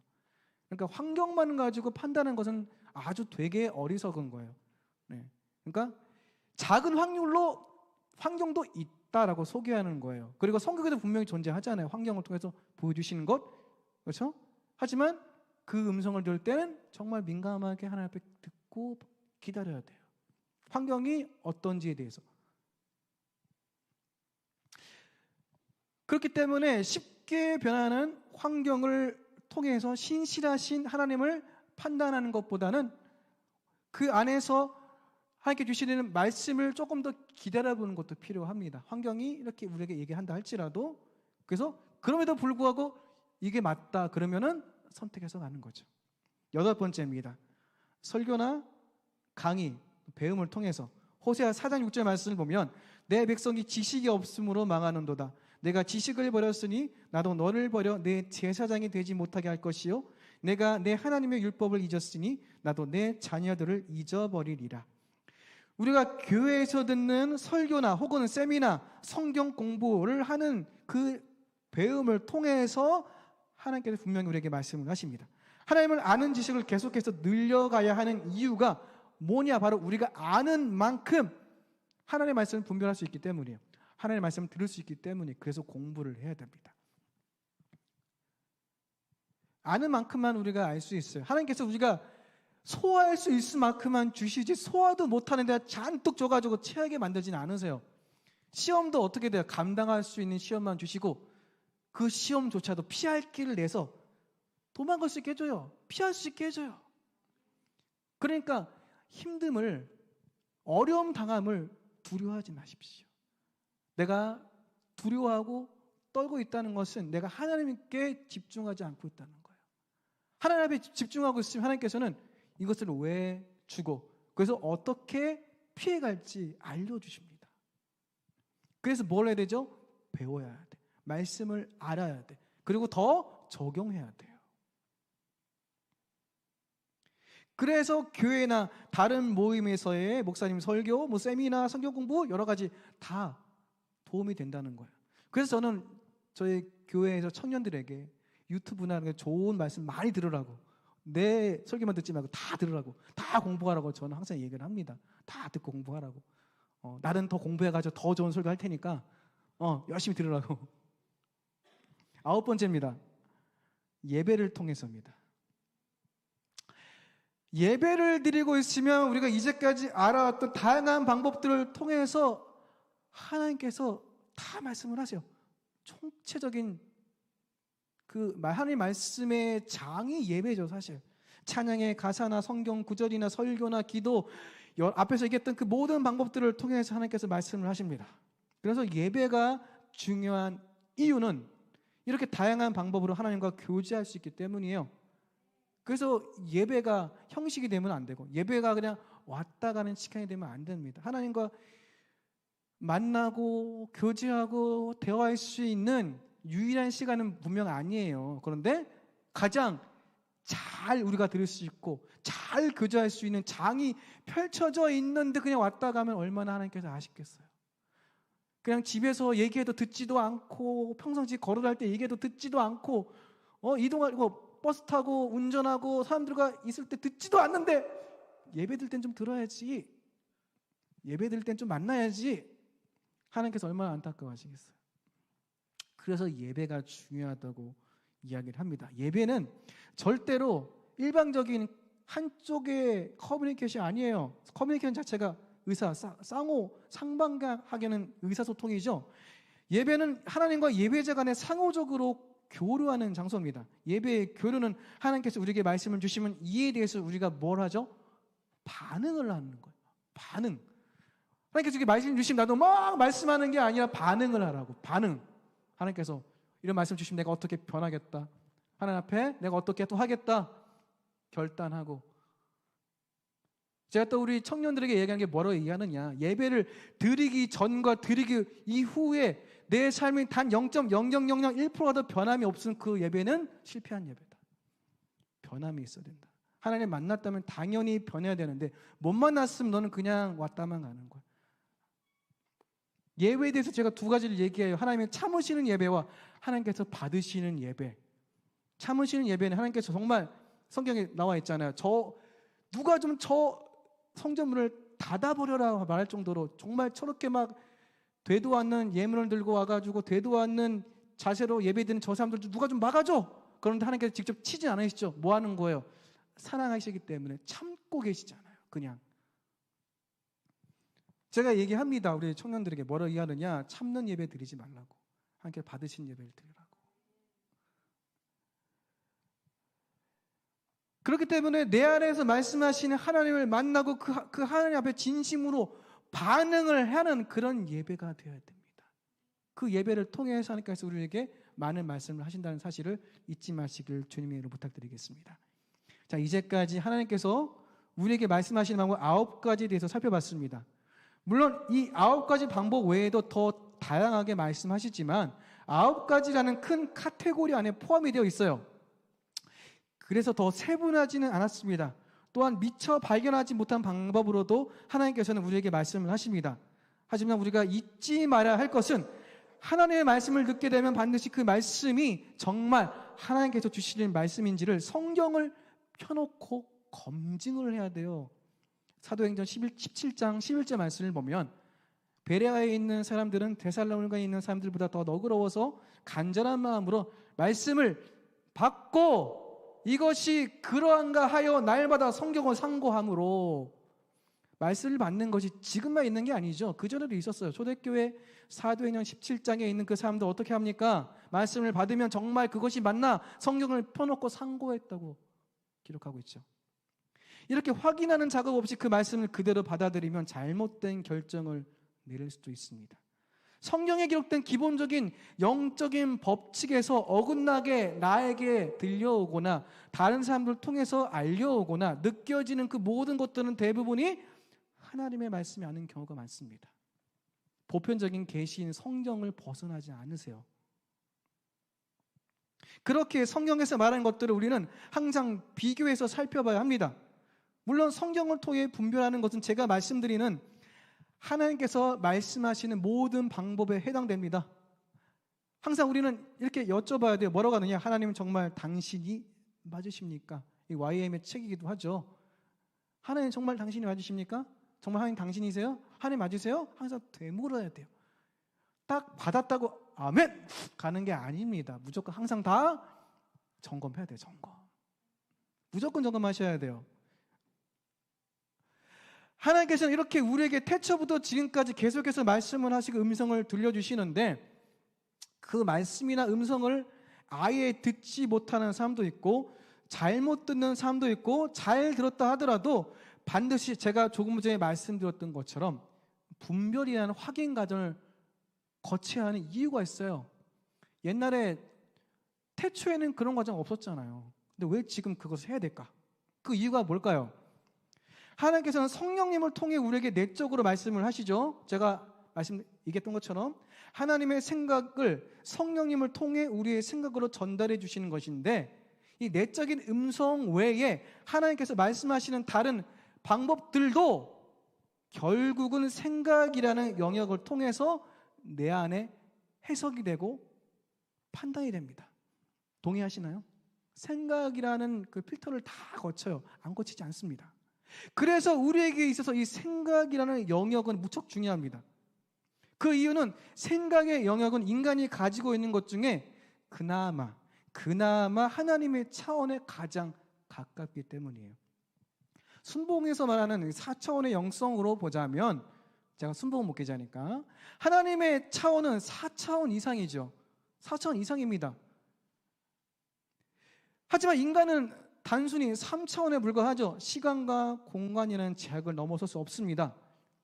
그러니까 환경만 가지고 판단하는 것은 아주 되게 어리석은 거예요. 네. 그러니까 작은 확률로 환경도 있다라고 소개하는 거예요. 그리고 성경에도 분명히 존재하잖아요. 환경을 통해서 보여주시는 것. 그렇죠? 하지만 그 음성을 들을 때는 정말 민감하게 하나님 앞에 듣고 기다려야 돼요. 환경이 어떤지에 대해서. 그렇기 때문에 쉽게 변하는 환경을 통해서 신실하신 하나님을 판단하는 것보다는 그 안에서 하나님께 주시는 말씀을 조금 더 기다려보는 것도 필요합니다. 환경이 이렇게 우리에게 얘기한다 할지라도. 그래서 그럼에도 불구하고 이게 맞다 그러면은 선택해서 가는 거죠. 8번째입니다. 설교나 강의, 배움을 통해서 호세아 4장 6절 말씀을 보면 내 백성이 지식이 없음으로 망하는도다. 내가 지식을 버렸으니 나도 너를 버려 내 제사장이 되지 못하게 할 것이요 내가 내 하나님의 율법을 잊었으니 나도 내 자녀들을 잊어버리리라. 우리가 교회에서 듣는 설교나 혹은 세미나 성경 공부를 하는 그 배움을 통해서 하나님께서 분명히 우리에게 말씀을 하십니다. 하나님을 아는 지식을 계속해서 늘려가야 하는 이유가 뭐냐? 바로 우리가 아는 만큼 하나님의 말씀을 분별할 수 있기 때문이에요. 하나님의 말씀을 들을 수 있기 때문에 그래서 공부를 해야 됩니다. 아는 만큼만 우리가 알 수 있어요. 하나님께서 우리가 소화할 수 있을 만큼만 주시지 소화도 못하는데 잔뜩 줘가지고 체하게 만들지는 않으세요. 시험도 어떻게 돼요? 감당할 수 있는 시험만 주시고 그 시험조차도 피할 길을 내서 도망갈 수 있게 해줘요. 피할 수 있게 해줘요. 그러니까 힘듦을, 어려움 당함을 두려워하지 마십시오. 내가 두려워하고 떨고 있다는 것은 내가 하나님께 집중하지 않고 있다는 거예요. 하나님 앞에 집중하고 있으면 하나님께서는 이것을 왜 주고 그래서 어떻게 피해갈지 알려주십니다. 그래서 뭘 해야 되죠? 배워야 돼. 말씀을 알아야 돼. 그리고 더 적용해야 돼요. 그래서 교회나 다른 모임에서의 목사님 설교, 세미나, 성경 공부 여러 가지 다 도움이 된다는 거예요. 그래서 저는 저희 교회에서 청년들에게 유튜브나 좋은 말씀 많이 들으라고, 내 설교만 듣지 말고 다 들으라고, 다 공부하라고 저는 항상 얘기를 합니다. 다 듣고 공부하라고. 나는 더 공부해가지고 더 좋은 설교 할 테니까 열심히 들으라고. 9번째입니다. 예배를 통해서입니다. 예배를 드리고 있으면 우리가 이제까지 알아왔던 다양한 방법들을 통해서 하나님께서 다 말씀을 하세요. 총체적인 그 하나님 말씀의 장이 예배죠, 사실. 찬양의 가사나 성경 구절이나 설교나 기도, 앞에서 얘기했던 그 모든 방법들을 통해서 하나님께서 말씀을 하십니다. 그래서 예배가 중요한 이유는 이렇게 다양한 방법으로 하나님과 교제할 수 있기 때문이에요. 그래서 예배가 형식이 되면 안 되고 예배가 그냥 왔다 가는 시간이 되면 안 됩니다. 하나님과 만나고 교제하고 대화할 수 있는 유일한 시간은 분명 아니에요. 그런데 가장 잘 우리가 들을 수 있고 잘 교제할 수 있는 장이 펼쳐져 있는데 그냥 왔다 가면 얼마나 하나님께서 아쉽겠어요. 그냥 집에서 얘기해도 듣지도 않고 평상시 걸어갈 때 얘기해도 듣지도 않고 이동하고 버스 타고 운전하고 사람들과 있을 때 듣지도 않는데 예배 드릴 땐 좀 들어야지, 예배 드릴 땐 좀 만나야지 하나님께서 얼마나 안타까워하시겠어요. 그래서 예배가 중요하다고 이야기를 합니다. 예배는 절대로 일방적인 한쪽의 커뮤니케이션이 아니에요. 커뮤니케이션 자체가 상방하게는 의사소통이죠. 예배는 하나님과 예배자 간에 상호적으로 교류하는 장소입니다. 예배의 교류는 하나님께서 우리에게 말씀을 주시면 이에 대해서 우리가 뭘 하죠? 반응을 하는 거예요. 반응. 하나님께서 이렇게 말씀 주시면 나도 막 말씀하는 게 아니라 반응을 하라고. 반응. 하나님께서 이런 말씀 주시면 내가 어떻게 변하겠다, 하나님 앞에 내가 어떻게 또 하겠다 결단하고. 제가 또 우리 청년들에게 얘기하는 게 뭐라고 얘기하느냐, 예배를 드리기 전과 드리기 이후에 내 삶이 단 0.0001%도 변함이 없으면 그 예배는 실패한 예배다. 변함이 있어야 된다. 하나님 만났다면 당연히 변해야 되는데 못 만났으면 너는 그냥 왔다만 가는 거야. 예배에 대해서 제가 두 가지를 얘기해요. 하나님의 참으시는 예배와 하나님께서 받으시는 예배. 참으시는 예배는 하나님께서 정말 성경에 나와 있잖아요. 누가 좀 저 성전문을 닫아버려라 말할 정도로 정말 저렇게 막 되도 않는 예물을 들고 와가지고 되도 않는 자세로 예배드리는 저 사람들 누가 좀 막아줘. 그런데 하나님께서 직접 치지 않으시죠. 뭐 하는 거예요? 사랑하시기 때문에 참고 계시잖아요. 그냥. 제가 얘기합니다. 우리 청년들에게 뭐라고 얘기하느냐. 참는 예배 드리지 말라고. 하나님께 받으신 예배를 드리라고. 그렇기 때문에 내 안에서 말씀하시는 하나님을 만나고 그 하나님 앞에 진심으로 반응을 하는 그런 예배가 되어야 됩니다. 그 예배를 통해서 하나님께서 우리에게 많은 말씀을 하신다는 사실을 잊지 마시길 주님의 이름으로 부탁드리겠습니다. 자, 이제까지 하나님께서 우리에게 말씀하시는 방법 9가지에 대해서 살펴봤습니다. 물론 이 9가지 방법 외에도 더 다양하게 말씀하시지만 9가지라는 큰 카테고리 안에 포함이 되어 있어요. 그래서 더 세분하지는 않았습니다. 또한 미처 발견하지 못한 방법으로도 하나님께서는 우리에게 말씀을 하십니다. 하지만 우리가 잊지 말아야 할 것은 하나님의 말씀을 듣게 되면 반드시 그 말씀이 정말 하나님께서 주시는 말씀인지를 성경을 펴놓고 검증을 해야 돼요. 사도행전 17장 11절 말씀을 보면 베레아에 있는 사람들은 데살로니가에 있는 사람들보다 더 너그러워서 간절한 마음으로 말씀을 받고 이것이 그러한가 하여 날마다 성경을 상고함으로 말씀을 받는 것이 지금만 있는 게 아니죠. 그전에도 있었어요. 초대교회 사도행전 17장에 있는 그 사람들 어떻게 합니까? 말씀을 받으면 정말 그것이 맞나 성경을 펴놓고 상고했다고 기록하고 있죠. 이렇게 확인하는 작업 없이 그 말씀을 그대로 받아들이면 잘못된 결정을 내릴 수도 있습니다. 성경에 기록된 기본적인 영적인 법칙에서 어긋나게 나에게 들려오거나 다른 사람들을 통해서 알려오거나 느껴지는 그 모든 것들은 대부분이 하나님의 말씀이 아닌 경우가 많습니다. 보편적인 계시인 성경을 벗어나지 않으세요. 그렇게 성경에서 말하는 것들을 우리는 항상 비교해서 살펴봐야 합니다. 물론 성경을 통해 분별하는 것은 제가 말씀드리는 하나님께서 말씀하시는 모든 방법에 해당됩니다. 항상 우리는 이렇게 여쭤봐야 돼요. 뭐라고 하느냐? 하나님은 정말 당신이 맞으십니까? 이 YM의 책이기도 하죠. 하나님 정말 당신이 맞으십니까? 정말 하나님 당신이세요? 하나님 맞으세요? 항상 되물어야 돼요. 딱 받았다고 아멘! 가는 게 아닙니다. 무조건 항상 다 점검해야 돼요. 점검. 무조건 점검하셔야 돼요. 하나님께서는 이렇게 우리에게 태초부터 지금까지 계속해서 말씀을 하시고 음성을 들려주시는데 그 말씀이나 음성을 아예 듣지 못하는 사람도 있고 잘못 듣는 사람도 있고 잘 들었다 하더라도 반드시 제가 조금 전에 말씀드렸던 것처럼 분별이라는 확인 과정을 거쳐야 하는 이유가 있어요. 옛날에 태초에는 그런 과정 없었잖아요. 근데 왜 지금 그것을 해야 될까? 그 이유가 뭘까요? 하나님께서는 성령님을 통해 우리에게 내적으로 말씀을 하시죠. 제가 얘기했던 것처럼 하나님의 생각을 성령님을 통해 우리의 생각으로 전달해 주시는 것인데 이 내적인 음성 외에 하나님께서 말씀하시는 다른 방법들도 결국은 생각이라는 영역을 통해서 내 안에 해석이 되고 판단이 됩니다. 동의하시나요? 생각이라는 그 필터를 다 거쳐요. 안 거치지 않습니다. 그래서 우리에게 있어서 이 생각이라는 영역은 무척 중요합니다. 그 이유는 생각의 영역은 인간이 가지고 있는 것 중에 그나마 하나님의 차원에 가장 가깝기 때문이에요. 순복음에서 말하는 4차원의 영성으로 보자면 제가 순복음 목회자니까 하나님의 차원은 4차원 이상이죠. 4차원 이상입니다. 하지만 인간은 단순히 3차원에 불과하죠. 시간과 공간이라는 제약을 넘어설 수 없습니다.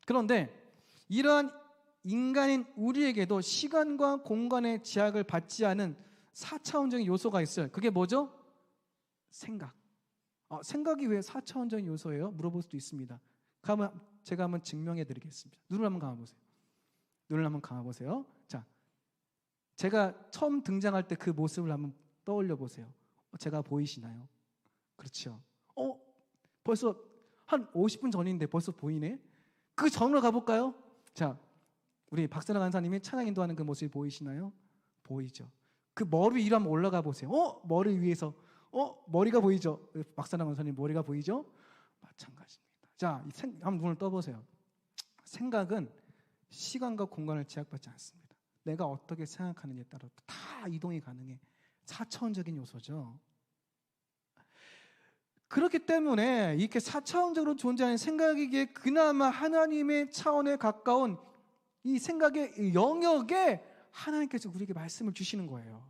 그런데 이러한 인간인 우리에게도 시간과 공간의 제약을 받지 않은 4차원적인 요소가 있어요. 그게 뭐죠? 생각. 생각이 왜 4차원적인 요소예요? 물어볼 수도 있습니다. 그러면 제가 한번 증명해 드리겠습니다. 눈을 한번 감아보세요. 눈을 한번 감아보세요. 자, 제가 처음 등장할 때 그 모습을 한번 떠올려 보세요. 제가 보이시나요? 그렇죠. 벌써 한 50분 전인데 벌써 보이네? 그 전으로 가볼까요? 자, 우리 박사랑 간사님이 찬양 인도하는 그 모습이 보이시나요? 보이죠. 그 머리 위로 한번 올라가 보세요. 머리 위에서 머리가 보이죠? 박사랑 간사님 머리가 보이죠? 마찬가지입니다. 자, 한번 눈을 떠보세요. 생각은 시간과 공간을 제약받지 않습니다. 내가 어떻게 생각하느냐에 따라 다 이동이 가능해. 4차원적인 요소죠. 그렇기 때문에 이렇게 4차원적으로 존재하는 생각이기에 그나마 하나님의 차원에 가까운 이 생각의 영역에 하나님께서 우리에게 말씀을 주시는 거예요.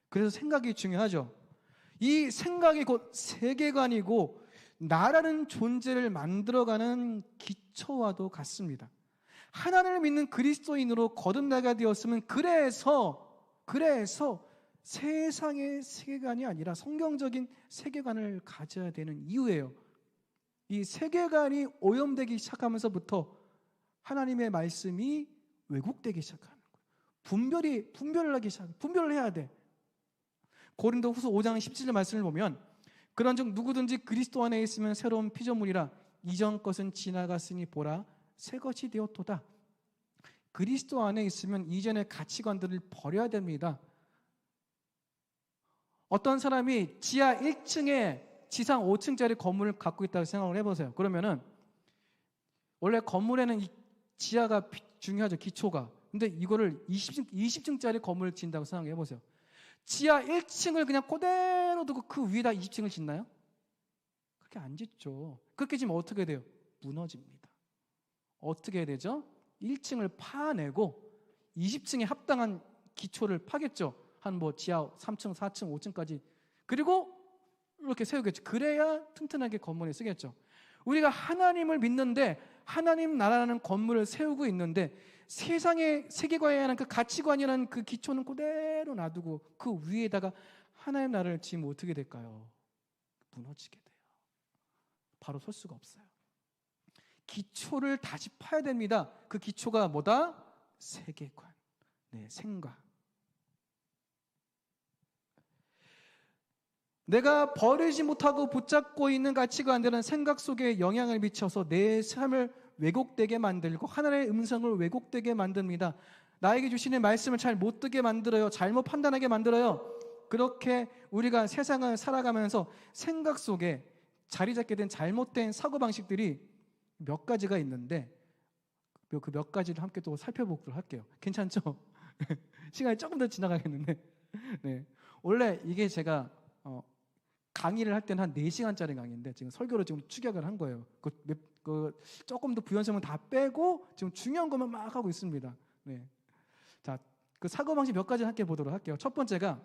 그래서 생각이 중요하죠. 이 생각이 곧 세계관이고 나라는 존재를 만들어가는 기초와도 같습니다. 하나님을 믿는 그리스도인으로 거듭나게 되었으면 그래서 세상의 세계관이 아니라 성경적인 세계관을 가져야 되는 이유예요. 이 세계관이 오염되기 시작하면서부터 하나님의 말씀이 왜곡되기 시작하는 거예요. 분별을 해야 돼. 고린도후서 5장 17절 말씀을 보면 그런즉 누구든지 그리스도 안에 있으면 새로운 피조물이라 이전 것은 지나갔으니 보라 새 것이 되었도다. 그리스도 안에 있으면 이전의 가치관들을 버려야 됩니다. 어떤 사람이 지하 1층에 지상 5층짜리 건물을 갖고 있다고 생각을 해보세요. 그러면은 원래 건물에는 이 지하가 중요하죠. 기초가. 근데 이거를 20층짜리 건물을 짓는다고 생각해 보세요. 지하 1층을 그냥 그대로 두고 그 위에다 20층을 짓나요? 그렇게 안 짓죠. 그렇게 짓면 어떻게 돼요? 무너집니다. 어떻게 해야 되죠? 1층을 파내고 20층에 합당한 기초를 파겠죠. 한 지하 3층, 4층, 5층까지. 그리고 이렇게 세우겠죠. 그래야 튼튼하게 건물에 쓰겠죠. 우리가 하나님을 믿는데 하나님 나라라는 건물을 세우고 있는데 세상의 세계관이라는 그 가치관이라는 그 기초는 그대로 놔두고 그 위에다가 하나님 나라를 지으면 어떻게 될까요? 무너지게 돼요. 바로 설 수가 없어요. 기초를 다시 파야 됩니다. 그 기초가 뭐다? 세계관, 생각. 내가 버리지 못하고 붙잡고 있는 가치관들은 생각 속에 영향을 미쳐서 내 삶을 왜곡되게 만들고 하나님의 음성을 왜곡되게 만듭니다. 나에게 주시는 말씀을 잘 못 듣게 만들어요. 잘못 판단하게 만들어요. 그렇게 우리가 세상을 살아가면서 생각 속에 자리 잡게 된 잘못된 사고방식들이 몇 가지가 있는데 그 몇 가지를 함께 또 살펴보도록 할게요. 괜찮죠? 시간이 조금 더 지나가겠는데 원래 이게 제가 강의를 할 때는 한 4시간짜리 강의인데 지금 설교로 지금 축약을 한 거예요. 조금 더 부연 설명 다 빼고 지금 중요한 것만 막 하고 있습니다. 자, 그 사고방식 몇 가지 함께 보도록 할게요. 첫 번째가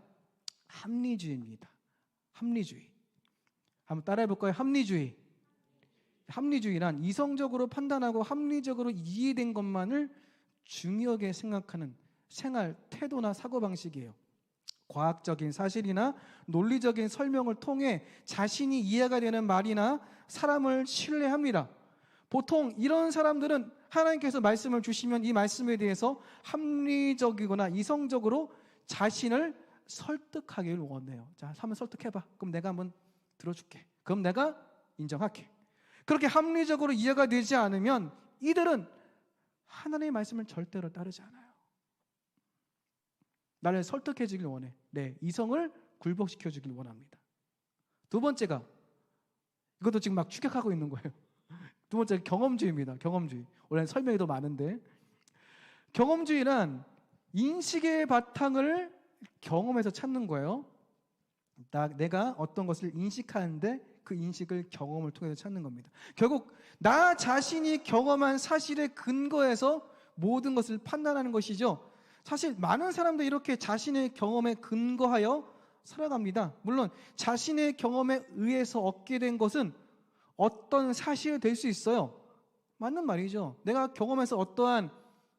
합리주의입니다. 합리주의. 한번 따라해 볼까요? 합리주의. 합리주의란 이성적으로 판단하고 합리적으로 이해된 것만을 중요하게 생각하는 생활 태도나 사고방식이에요. 과학적인 사실이나 논리적인 설명을 통해 자신이 이해가 되는 말이나 사람을 신뢰합니다. 보통 이런 사람들은 하나님께서 말씀을 주시면 이 말씀에 대해서 합리적이거나 이성적으로 자신을 설득하기를 원해요. 자, 한번 설득해봐. 그럼 내가 한번 들어줄게. 그럼 내가 인정할게. 그렇게 합리적으로 이해가 되지 않으면 이들은 하나님의 말씀을 절대로 따르지 않아요. 나를 설득해 주길 원해. 이성을 굴복시켜 주길 원합니다. 두 번째가 이것도 지금 막 추격하고 있는 거예요. 두 번째가 경험주의입니다. 경험주의. 원래 설명이 더 많은데 경험주의란 인식의 바탕을 경험에서 찾는 거예요. 내가 어떤 것을 인식하는데 그 인식을 경험을 통해서 찾는 겁니다. 결국 나 자신이 경험한 사실에 근거해서 모든 것을 판단하는 것이죠. 사실 많은 사람들이 이렇게 자신의 경험에 근거하여 살아갑니다. 물론 자신의 경험에 의해서 얻게 된 것은 어떤 사실이 될 수 있어요. 맞는 말이죠. 내가 경험해서 어떠한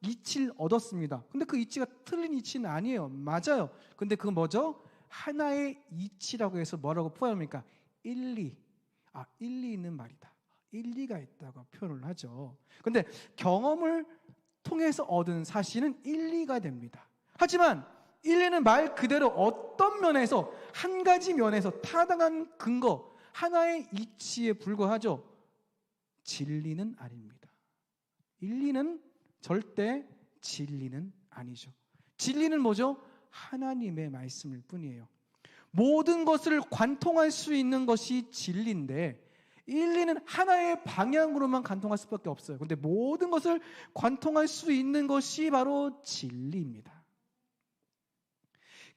이치를 얻었습니다. 근데 그 이치가 틀린 이치는 아니에요. 맞아요. 근데 그건 뭐죠? 하나의 이치라고 해서 뭐라고 표현합니까? 일리. 일리 있는 말이다. 일리가 있다고 표현을 하죠. 근데 경험을 통해서 얻은 사실은 일리가 됩니다. 하지만 일리는 말 그대로 어떤 면에서 한 가지 면에서 타당한 근거, 하나의 이치에 불과하죠. 진리는 아닙니다. 일리는 절대 진리는 아니죠. 진리는 뭐죠? 하나님의 말씀일 뿐이에요. 모든 것을 관통할 수 있는 것이 진리인데 진리는 하나의 방향으로만 관통할 수밖에 없어요. 그런데 모든 것을 관통할 수 있는 것이 바로 진리입니다.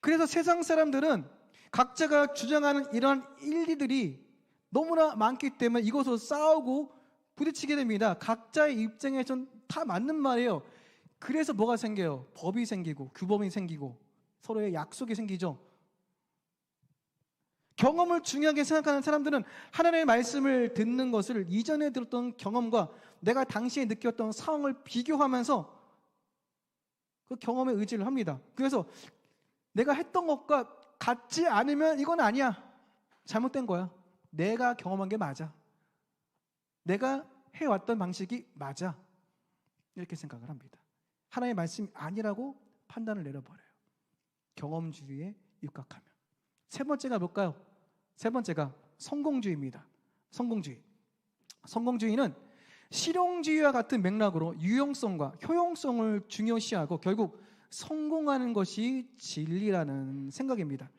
그래서 세상 사람들은 각자가 주장하는 이러한 일리들이 너무나 많기 때문에 이것으로 싸우고 부딪히게 됩니다. 각자의 입장에선 다 맞는 말이에요. 그래서 뭐가 생겨요? 법이 생기고 규범이 생기고 서로의 약속이 생기죠. 경험을 중요하게 생각하는 사람들은 하나님의 말씀을 듣는 것을 이전에 들었던 경험과 내가 당시에 느꼈던 상황을 비교하면서 그 경험에 의지를 합니다. 그래서 내가 했던 것과 같지 않으면 이건 아니야. 잘못된 거야. 내가 경험한 게 맞아. 내가 해왔던 방식이 맞아. 이렇게 생각을 합니다. 하나님의 말씀이 아니라고 판단을 내려버려요. 경험주의에 육각하면. 세 번째가 뭘까요? 세 번째가 성공주의입니다. 성공주의. 성공주의는 실용주의와 같은 맥락으로 유용성과 효용성을 중요시하고 결국 성공하는 것이 진리라는 생각입니다.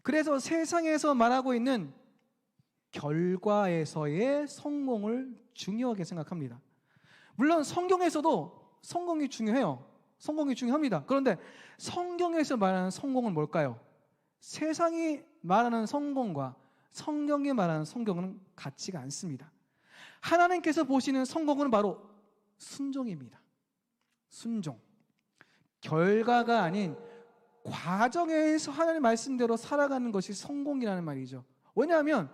그래서 세상에서 말하고 있는 결과에서의 성공을 중요하게 생각합니다. 물론 성경에서도 성공이 중요해요. 성공이 중요합니다. 그런데 성경에서 말하는 성공은 뭘까요? 세상이 말하는 성공과 성경이 말하는 성공은 같지가 않습니다. 하나님께서 보시는 성공은 바로 순종입니다. 순종. 결과가 아닌 과정에서 하나님 말씀대로 살아가는 것이 성공이라는 말이죠. 왜냐하면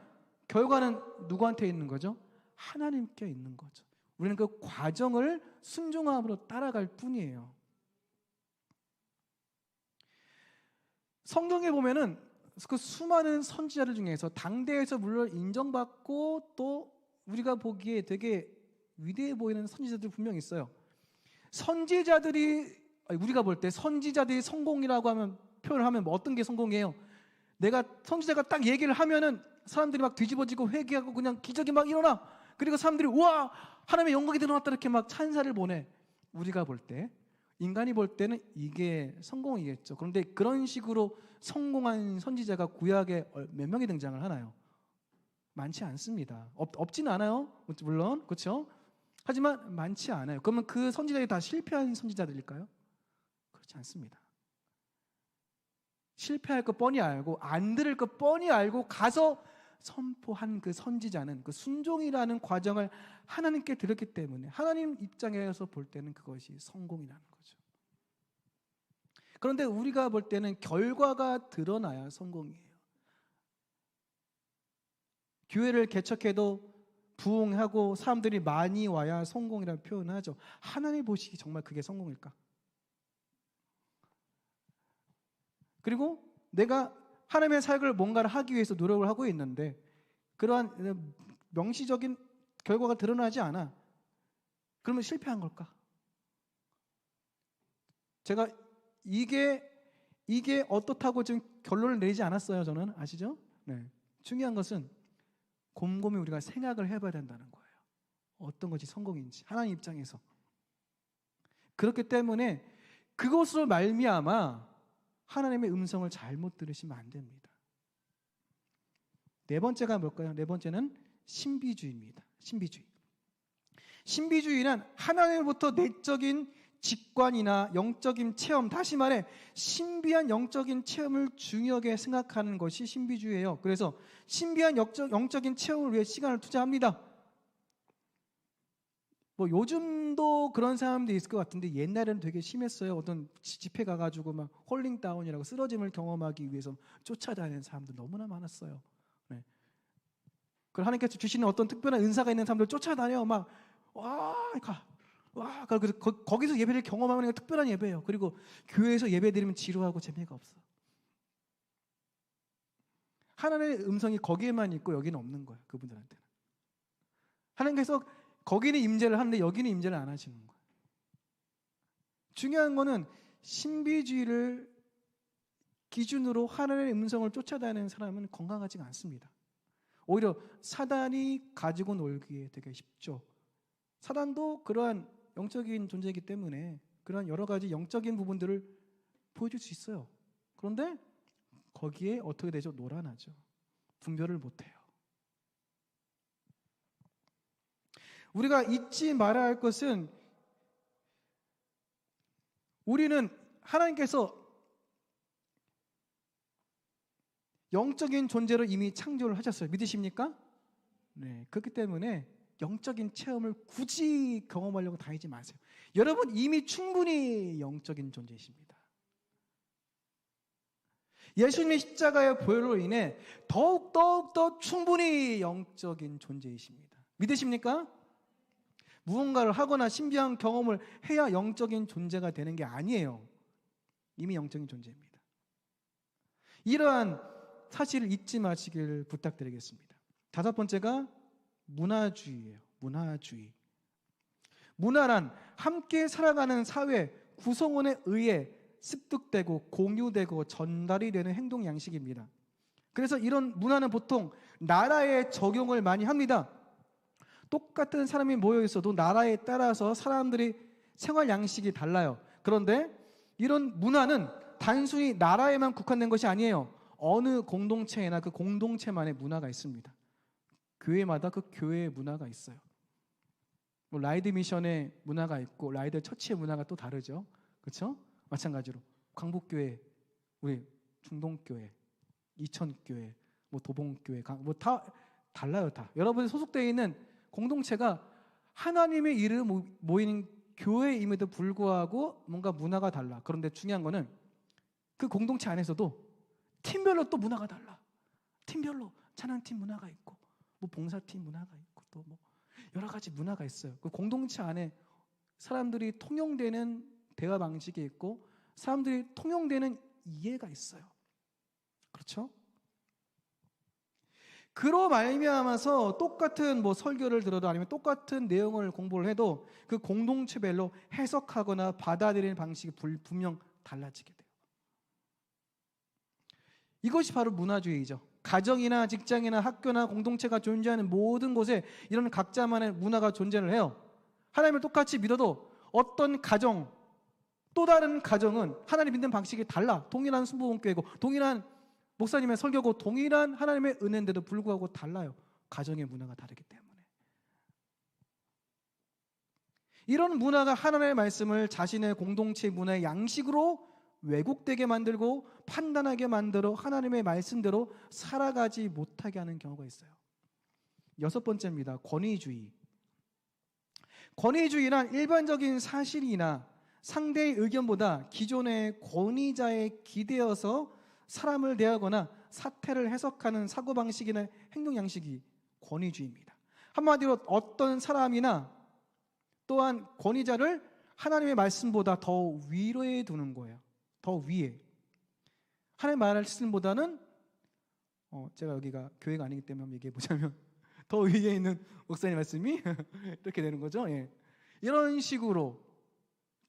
결과는 누구한테 있는 거죠? 하나님께 있는 거죠. 우리는 그 과정을 순종함으로 따라갈 뿐이에요. 성경에 보면은 그 수많은 선지자들 중에서 당대에서 물론 인정받고 또 우리가 보기에 되게 위대해 보이는 선지자들 분명히 있어요. 선지자들이 우리가 볼 때 선지자들이 성공이라고 하면 표현을 하면 뭐 어떤 게 성공이에요? 내가 선지자가 딱 얘기를 하면은 사람들이 막 뒤집어지고 회개하고 그냥 기적이 막 일어나. 그리고 사람들이 우와 하나님의 영광이 드러났다 이렇게 막 찬사를 보내. 우리가 볼 때 인간이 볼 때는 이게 성공이겠죠. 그런데 그런 식으로 성공한 선지자가 구약에 몇 명이 등장을 하나요? 많지 않습니다. 없지는 않아요. 물론 그렇죠. 하지만 많지 않아요. 그러면 그 선지자들이 다 실패한 선지자들일까요? 그렇지 않습니다. 실패할 거 뻔히 알고 안 들을 거 뻔히 알고 가서 선포한 그 선지자는 그 순종이라는 과정을 하나님께 드렸기 때문에 하나님 입장에서 볼 때는 그것이 성공이라는 거죠. 그런데 우리가 볼 때는 결과가 드러나야 성공이에요. 교회를 개척해도 부흥하고 사람들이 많이 와야 성공이라는 표현을 하죠. 하나님 보시기 정말 그게 성공일까? 그리고 내가 하나님의 사역을 뭔가를 하기 위해서 노력을 하고 있는데 그러한 명시적인 결과가 드러나지 않아. 그러면 실패한 걸까? 제가 이게 어떻다고 지금 결론을 내리지 않았어요. 저는 아시죠? 네. 중요한 것은 곰곰이 우리가 생각을 해봐야 된다는 거예요. 어떤 것이 성공인지 하나님 입장에서. 그렇기 때문에 그것으로 말미암아 하나님의 음성을 잘못 들으시면 안 됩니다. 네 번째가 뭘까요? 네 번째는 신비주의입니다. 신비주의. 신비주의는 하나님으로부터 내적인 직관이나 영적인 체험, 다시 말해 신비한 영적인 체험을 중요하게 생각하는 것이 신비주의예요. 그래서 신비한 영적인 체험을 위해 시간을 투자합니다. 뭐 요즘도 그런 사람들이 있을 것 같은데 옛날에는 되게 심했어요. 어떤 집회 가가지고 막 홀링 다운이라고 쓰러짐을 경험하기 위해서 쫓아다니는 사람들 너무나 많았어요. 네. 그리고 하나님께서 주시는 어떤 특별한 은사가 있는 사람들 쫓아다녀 막 그래서 거기서 예배를 경험하는 게 특별한 예배예요. 그리고 교회에서 예배 드리면 지루하고 재미가 없어. 하나님의 음성이 거기에만 있고 여기는 없는 거예요. 그분들한테는. 하나님께서 거기는 임재를 하는데 여기는 임재를 안 하시는 거예요. 중요한 거는 신비주의를 기준으로 하나님의 음성을 쫓아다니는 사람은 건강하지가 않습니다. 오히려 사단이 가지고 놀기에 되게 쉽죠. 사단도 그러한 영적인 존재이기 때문에 그런 여러 가지 영적인 부분들을 보여줄 수 있어요. 그런데 거기에 어떻게 되죠? 노란하죠. 분별을 못해요. 우리가 잊지 말아야 할 것은 우리는 하나님께서 영적인 존재로 이미 창조를 하셨어요. 믿으십니까? 네, 그렇기 때문에 영적인 체험을 굳이 경험하려고 다니지 마세요. 여러분 이미 충분히 영적인 존재이십니다. 예수님의 십자가의 보혈로 인해 더욱더 충분히 영적인 존재이십니다. 믿으십니까? 무언가를 하거나 신비한 경험을 해야 영적인 존재가 되는 게 아니에요. 이미 영적인 존재입니다. 이러한 사실을 잊지 마시길 부탁드리겠습니다. 다섯 번째가 문화주의예요. 문화주의. 문화란 함께 살아가는 사회 구성원에 의해 습득되고 공유되고 전달이 되는 행동 양식입니다. 그래서 이런 문화는 보통 나라에 적용을 많이 합니다. 똑같은 사람이 모여 있어도 나라에 따라서 사람들이 생활 양식이 달라요. 그런데 이런 문화는 단순히 나라에만 국한된 것이 아니에요. 어느 공동체나 그 공동체만의 문화가 있습니다. 교회마다 그 교회의 문화가 있어요. 뭐 라이드 미션의 문화가 있고 라이드 처치의 문화가 또 다르죠. 그렇죠? 마찬가지로 광복교회, 우리 중동교회, 이천교회, 뭐 도봉교회, 뭐 다 달라요. 다. 여러분이 소속되어 있는 공동체가 하나님의 이름 모이는 교회임에도 불구하고 뭔가 문화가 달라. 그런데 중요한 거는 그 공동체 안에서도 팀별로 또 문화가 달라. 팀별로 찬양팀 문화가 있고 뭐 봉사팀 문화가 있고 또 뭐 여러 가지 문화가 있어요. 그 공동체 안에 사람들이 통용되는 대화 방식이 있고 사람들이 통용되는 이해가 있어요. 그렇죠? 그로 말미암아서 똑같은 뭐 설교를 들어도 아니면 똑같은 내용을 공부를 해도 그 공동체별로 해석하거나 받아들이는 방식이 분명 달라지게 돼요. 이것이 바로 문화주의죠. 가정이나 직장이나 학교나 공동체가 존재하는 모든 곳에 이런 각자만의 문화가 존재를 해요. 하나님을 똑같이 믿어도 어떤 가정, 또 다른 가정은 하나님 믿는 방식이 달라. 동일한 순복음교회고 동일한 목사님의 설교고 동일한 하나님의 은혜인데도 불구하고 달라요. 가정의 문화가 다르기 때문에. 이런 문화가 하나님의 말씀을 자신의 공동체 문화의 양식으로 왜곡되게 만들고 판단하게 만들어 하나님의 말씀대로 살아가지 못하게 하는 경우가 있어요. 여섯 번째입니다. 권위주의. 권위주의란 일반적인 사실이나 상대의 의견보다 기존의 권위자에 기대어서 사람을 대하거나 사태를 해석하는 사고방식이나 행동 양식이 권위주의입니다. 한마디로 어떤 사람이나 또한 권위자를 하나님의 말씀보다 더 위로에 두는 거예요. 더 위에. 하나님의 말씀보다는 제가 여기가 교회가 아니기 때문에 한번 얘기해 보자면 더 위에 있는 목사님 말씀이 이렇게 되는 거죠. 예. 이런 식으로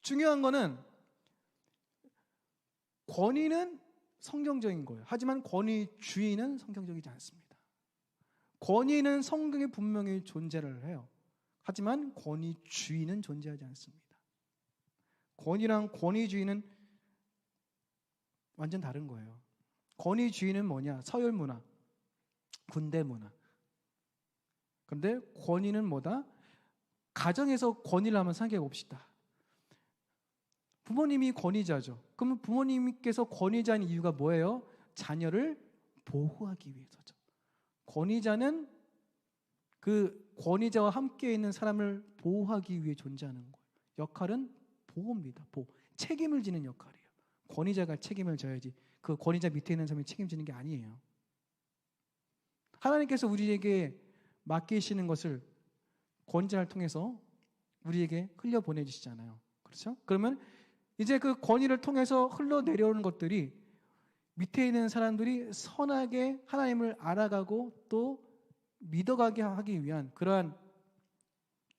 중요한 거는 권위는 성경적인 거예요. 하지만 권위주의는 성경적이지 않습니다. 권위는 성경에 분명히 존재를 해요. 하지만 권위주의는 존재하지 않습니다. 권위랑 권위주의는 완전 다른 거예요. 권위주의는 뭐냐? 서열 문화, 군대 문화. 그런데 권위는 뭐다? 가정에서 권위를 한번 생각해 봅시다. 부모님이 권위자죠. 그러면 부모님께서 권위자인 이유가 뭐예요? 자녀를 보호하기 위해서죠. 권위자는 그 권위자와 함께 있는 사람을 보호하기 위해 존재하는 거예요. 역할은 보호입니다. 보호. 책임을 지는 역할이에요. 권위자가 책임을 져야지 그 권위자 밑에 있는 사람이 책임지는 게 아니에요. 하나님께서 우리에게 맡기시는 것을 권위자를 통해서 우리에게 흘려보내주시잖아요. 그렇죠? 그러면 이제 그 권위를 통해서 흘러내려오는 것들이 밑에 있는 사람들이 선하게 하나님을 알아가고 또 믿어가게 하기 위한 그러한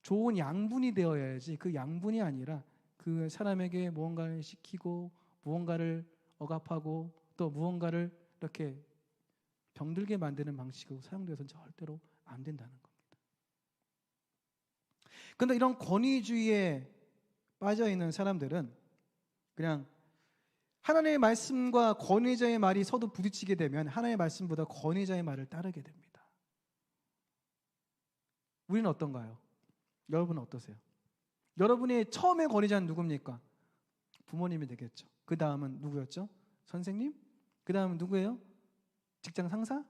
좋은 양분이 되어야지 그 양분이 아니라 그 사람에게 무언가를 시키고 무언가를 억압하고 또 무언가를 이렇게 병들게 만드는 방식으로 사용되어서는 절대로 안 된다는 겁니다. 그런데 이런 권위주의에 빠져있는 사람들은 그냥 하나님의 말씀과 권위자의 말이 서로 부딪히게 되면 하나님의 말씀보다 권위자의 말을 따르게 됩니다. 우리는 어떤가요? 여러분은 어떠세요? 여러분의 처음에 권위자는 누굽니까? 부모님이 되겠죠. 그 다음은 누구였죠? 선생님? 그 다음은 누구예요? 직장 상사?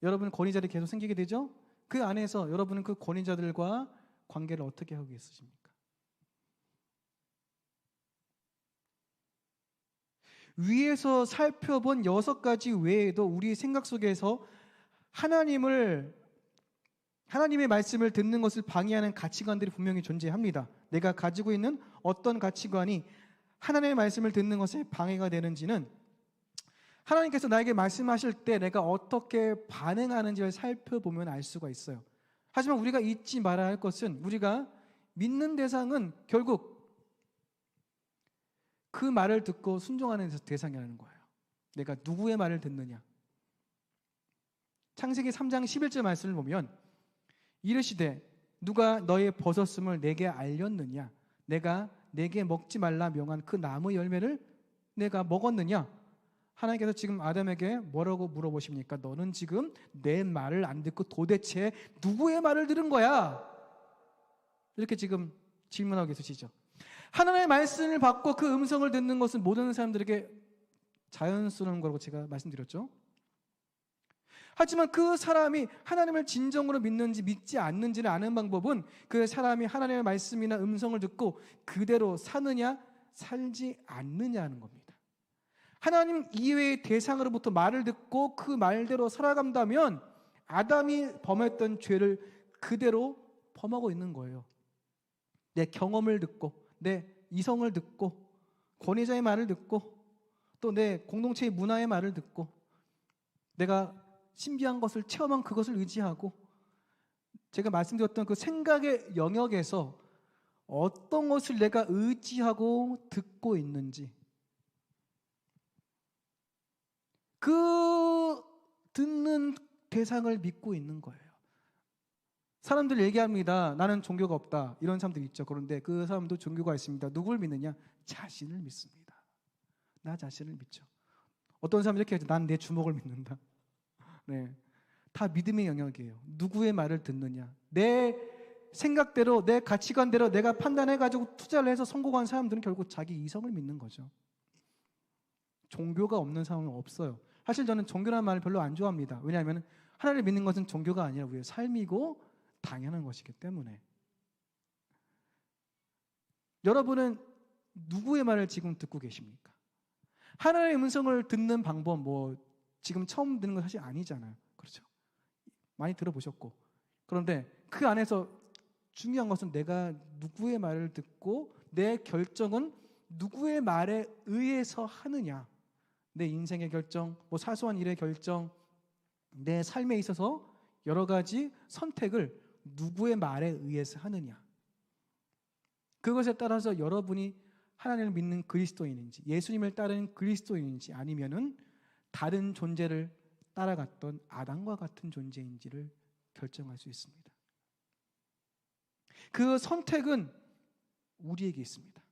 여러분 권위자들이 계속 생기게 되죠? 그 안에서 여러분은 그 권위자들과 관계를 어떻게 하고 있으십니까? 위에서 살펴본 6가지 외에도 우리 생각 속에서 하나님의 말씀을 듣는 것을 방해하는 가치관들이 분명히 존재합니다. 내가 가지고 있는 어떤 가치관이 하나님의 말씀을 듣는 것에 방해가 되는지는 하나님께서 나에게 말씀하실 때 내가 어떻게 반응하는지를 살펴보면 알 수가 있어요. 하지만 우리가 잊지 말아야 할 것은 우리가 믿는 대상은 결국 그 말을 듣고 순종하는 대상이라는 거예요. 내가 누구의 말을 듣느냐. 창세기 3장 11절 말씀을 보면 이르시되 누가 너의 버섯음을 내게 알렸느냐. 내가 내게 먹지 말라 명한 그 나무 열매를 내가 먹었느냐. 하나님께서 지금 아담에게 뭐라고 물어보십니까? 너는 지금 내 말을 안 듣고 도대체 누구의 말을 들은 거야? 이렇게 지금 질문하고 계시죠. 하나님의 말씀을 받고 그 음성을 듣는 것은 모든 사람들에게 자연스러운 거라고 제가 말씀드렸죠. 하지만 그 사람이 하나님을 진정으로 믿는지 믿지 않는지를 아는 방법은 그 사람이 하나님의 말씀이나 음성을 듣고 그대로 사느냐 살지 않느냐 하는 겁니다. 하나님 이외의 대상으로부터 말을 듣고 그 말대로 살아간다면 아담이 범했던 죄를 그대로 범하고 있는 거예요. 내 경험을 듣고 내 이성을 듣고 권위자의 말을 듣고 또 내 공동체의 문화의 말을 듣고 내가 신비한 것을 체험한 그것을 의지하고 제가 말씀드렸던 그 생각의 영역에서 어떤 것을 내가 의지하고 듣고 있는지 그 듣는 대상을 믿고 있는 거예요. 사람들 얘기합니다. 나는 종교가 없다. 이런 사람들 있죠. 그런데 그 사람도 종교가 있습니다. 누굴 믿느냐? 자신을 믿습니다. 나 자신을 믿죠. 어떤 사람이 이렇게 하죠. 난 내 주먹을 믿는다. 네, 다 믿음의 영역이에요. 누구의 말을 듣느냐. 내 생각대로 내 가치관대로 내가 판단해가지고 투자를 해서 성공한 사람들은 결국 자기 이성을 믿는 거죠. 종교가 없는 사람은 없어요. 사실 저는 종교라는 말을 별로 안 좋아합니다. 왜냐하면 하나님을 믿는 것은 종교가 아니라 우리의 삶이고 당연한 것이기 때문에. 여러분은 누구의 말을 지금 듣고 계십니까? 하나님의 음성을 듣는 방법 지금 처음 듣는 건 사실 아니잖아요. 그렇죠? 많이 들어보셨고. 그런데 그 안에서 중요한 것은 내가 누구의 말을 듣고 내 결정은 누구의 말에 의해서 하느냐. 내 인생의 결정, 사소한 일의 결정, 내 삶에 있어서 여러 가지 선택을 누구의 말에 의해서 하느냐. 그것에 따라서 여러분이 하나님을 믿는 그리스도인인지 예수님을 따르는 그리스도인인지 아니면은 다른 존재를 따라갔던 아담과 같은 존재인지를 결정할 수 있습니다. 그 선택은 우리에게 있습니다.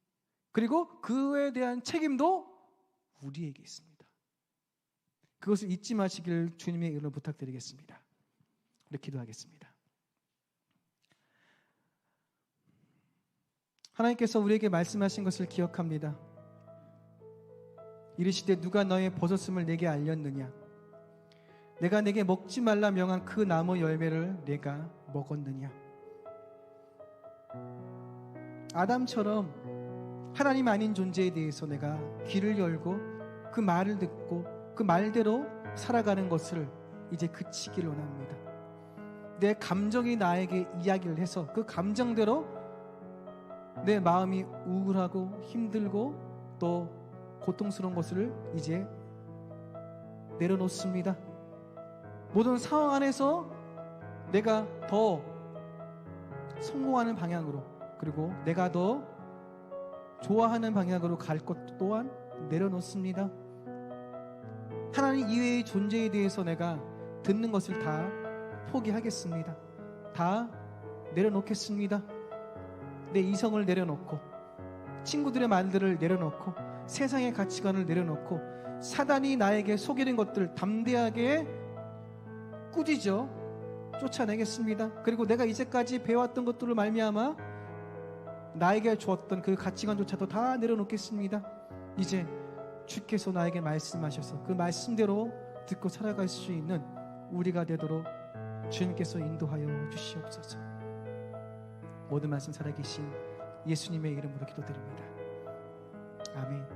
그리고 그에 대한 책임도 우리에게 있습니다. 그것을 잊지 마시길 주님의 이름으로 부탁드리겠습니다. 우리 기도하겠습니다. 하나님께서 우리에게 말씀하신 것을 기억합니다. 이르시되 누가 너의 버섯음을 내게 알렸느냐. 내가 내게 먹지 말라 명한 그 나무 열매를 내가 먹었느냐. 아담처럼 하나님 아닌 존재에 대해서 내가 귀를 열고 그 말을 듣고 그 말대로 살아가는 것을 이제 그치기를 원합니다. 내 감정이 나에게 이야기를 해서 그 감정대로 내 마음이 우울하고 힘들고 또 고통스러운 것을 이제 내려놓습니다. 모든 상황 안에서 내가 더 성공하는 방향으로 그리고 내가 더 좋아하는 방향으로 갈 것 또한 내려놓습니다. 하나님 이외의 존재에 대해서 내가 듣는 것을 다 포기하겠습니다. 다 내려놓겠습니다. 내 이성을 내려놓고 친구들의 말들을 내려놓고 세상의 가치관을 내려놓고 사단이 나에게 속이는 것들 담대하게 꾸짖어 쫓아내겠습니다. 그리고 내가 이제까지 배워왔던 것들을 말미암아 나에게 주었던 그 가치관조차도 다 내려놓겠습니다. 이제 주께서 나에게 말씀하셔서 그 말씀대로 듣고 살아갈 수 있는 우리가 되도록 주님께서 인도하여 주시옵소서. 모든 말씀 살아계신 예수님의 이름으로 기도드립니다. 아멘.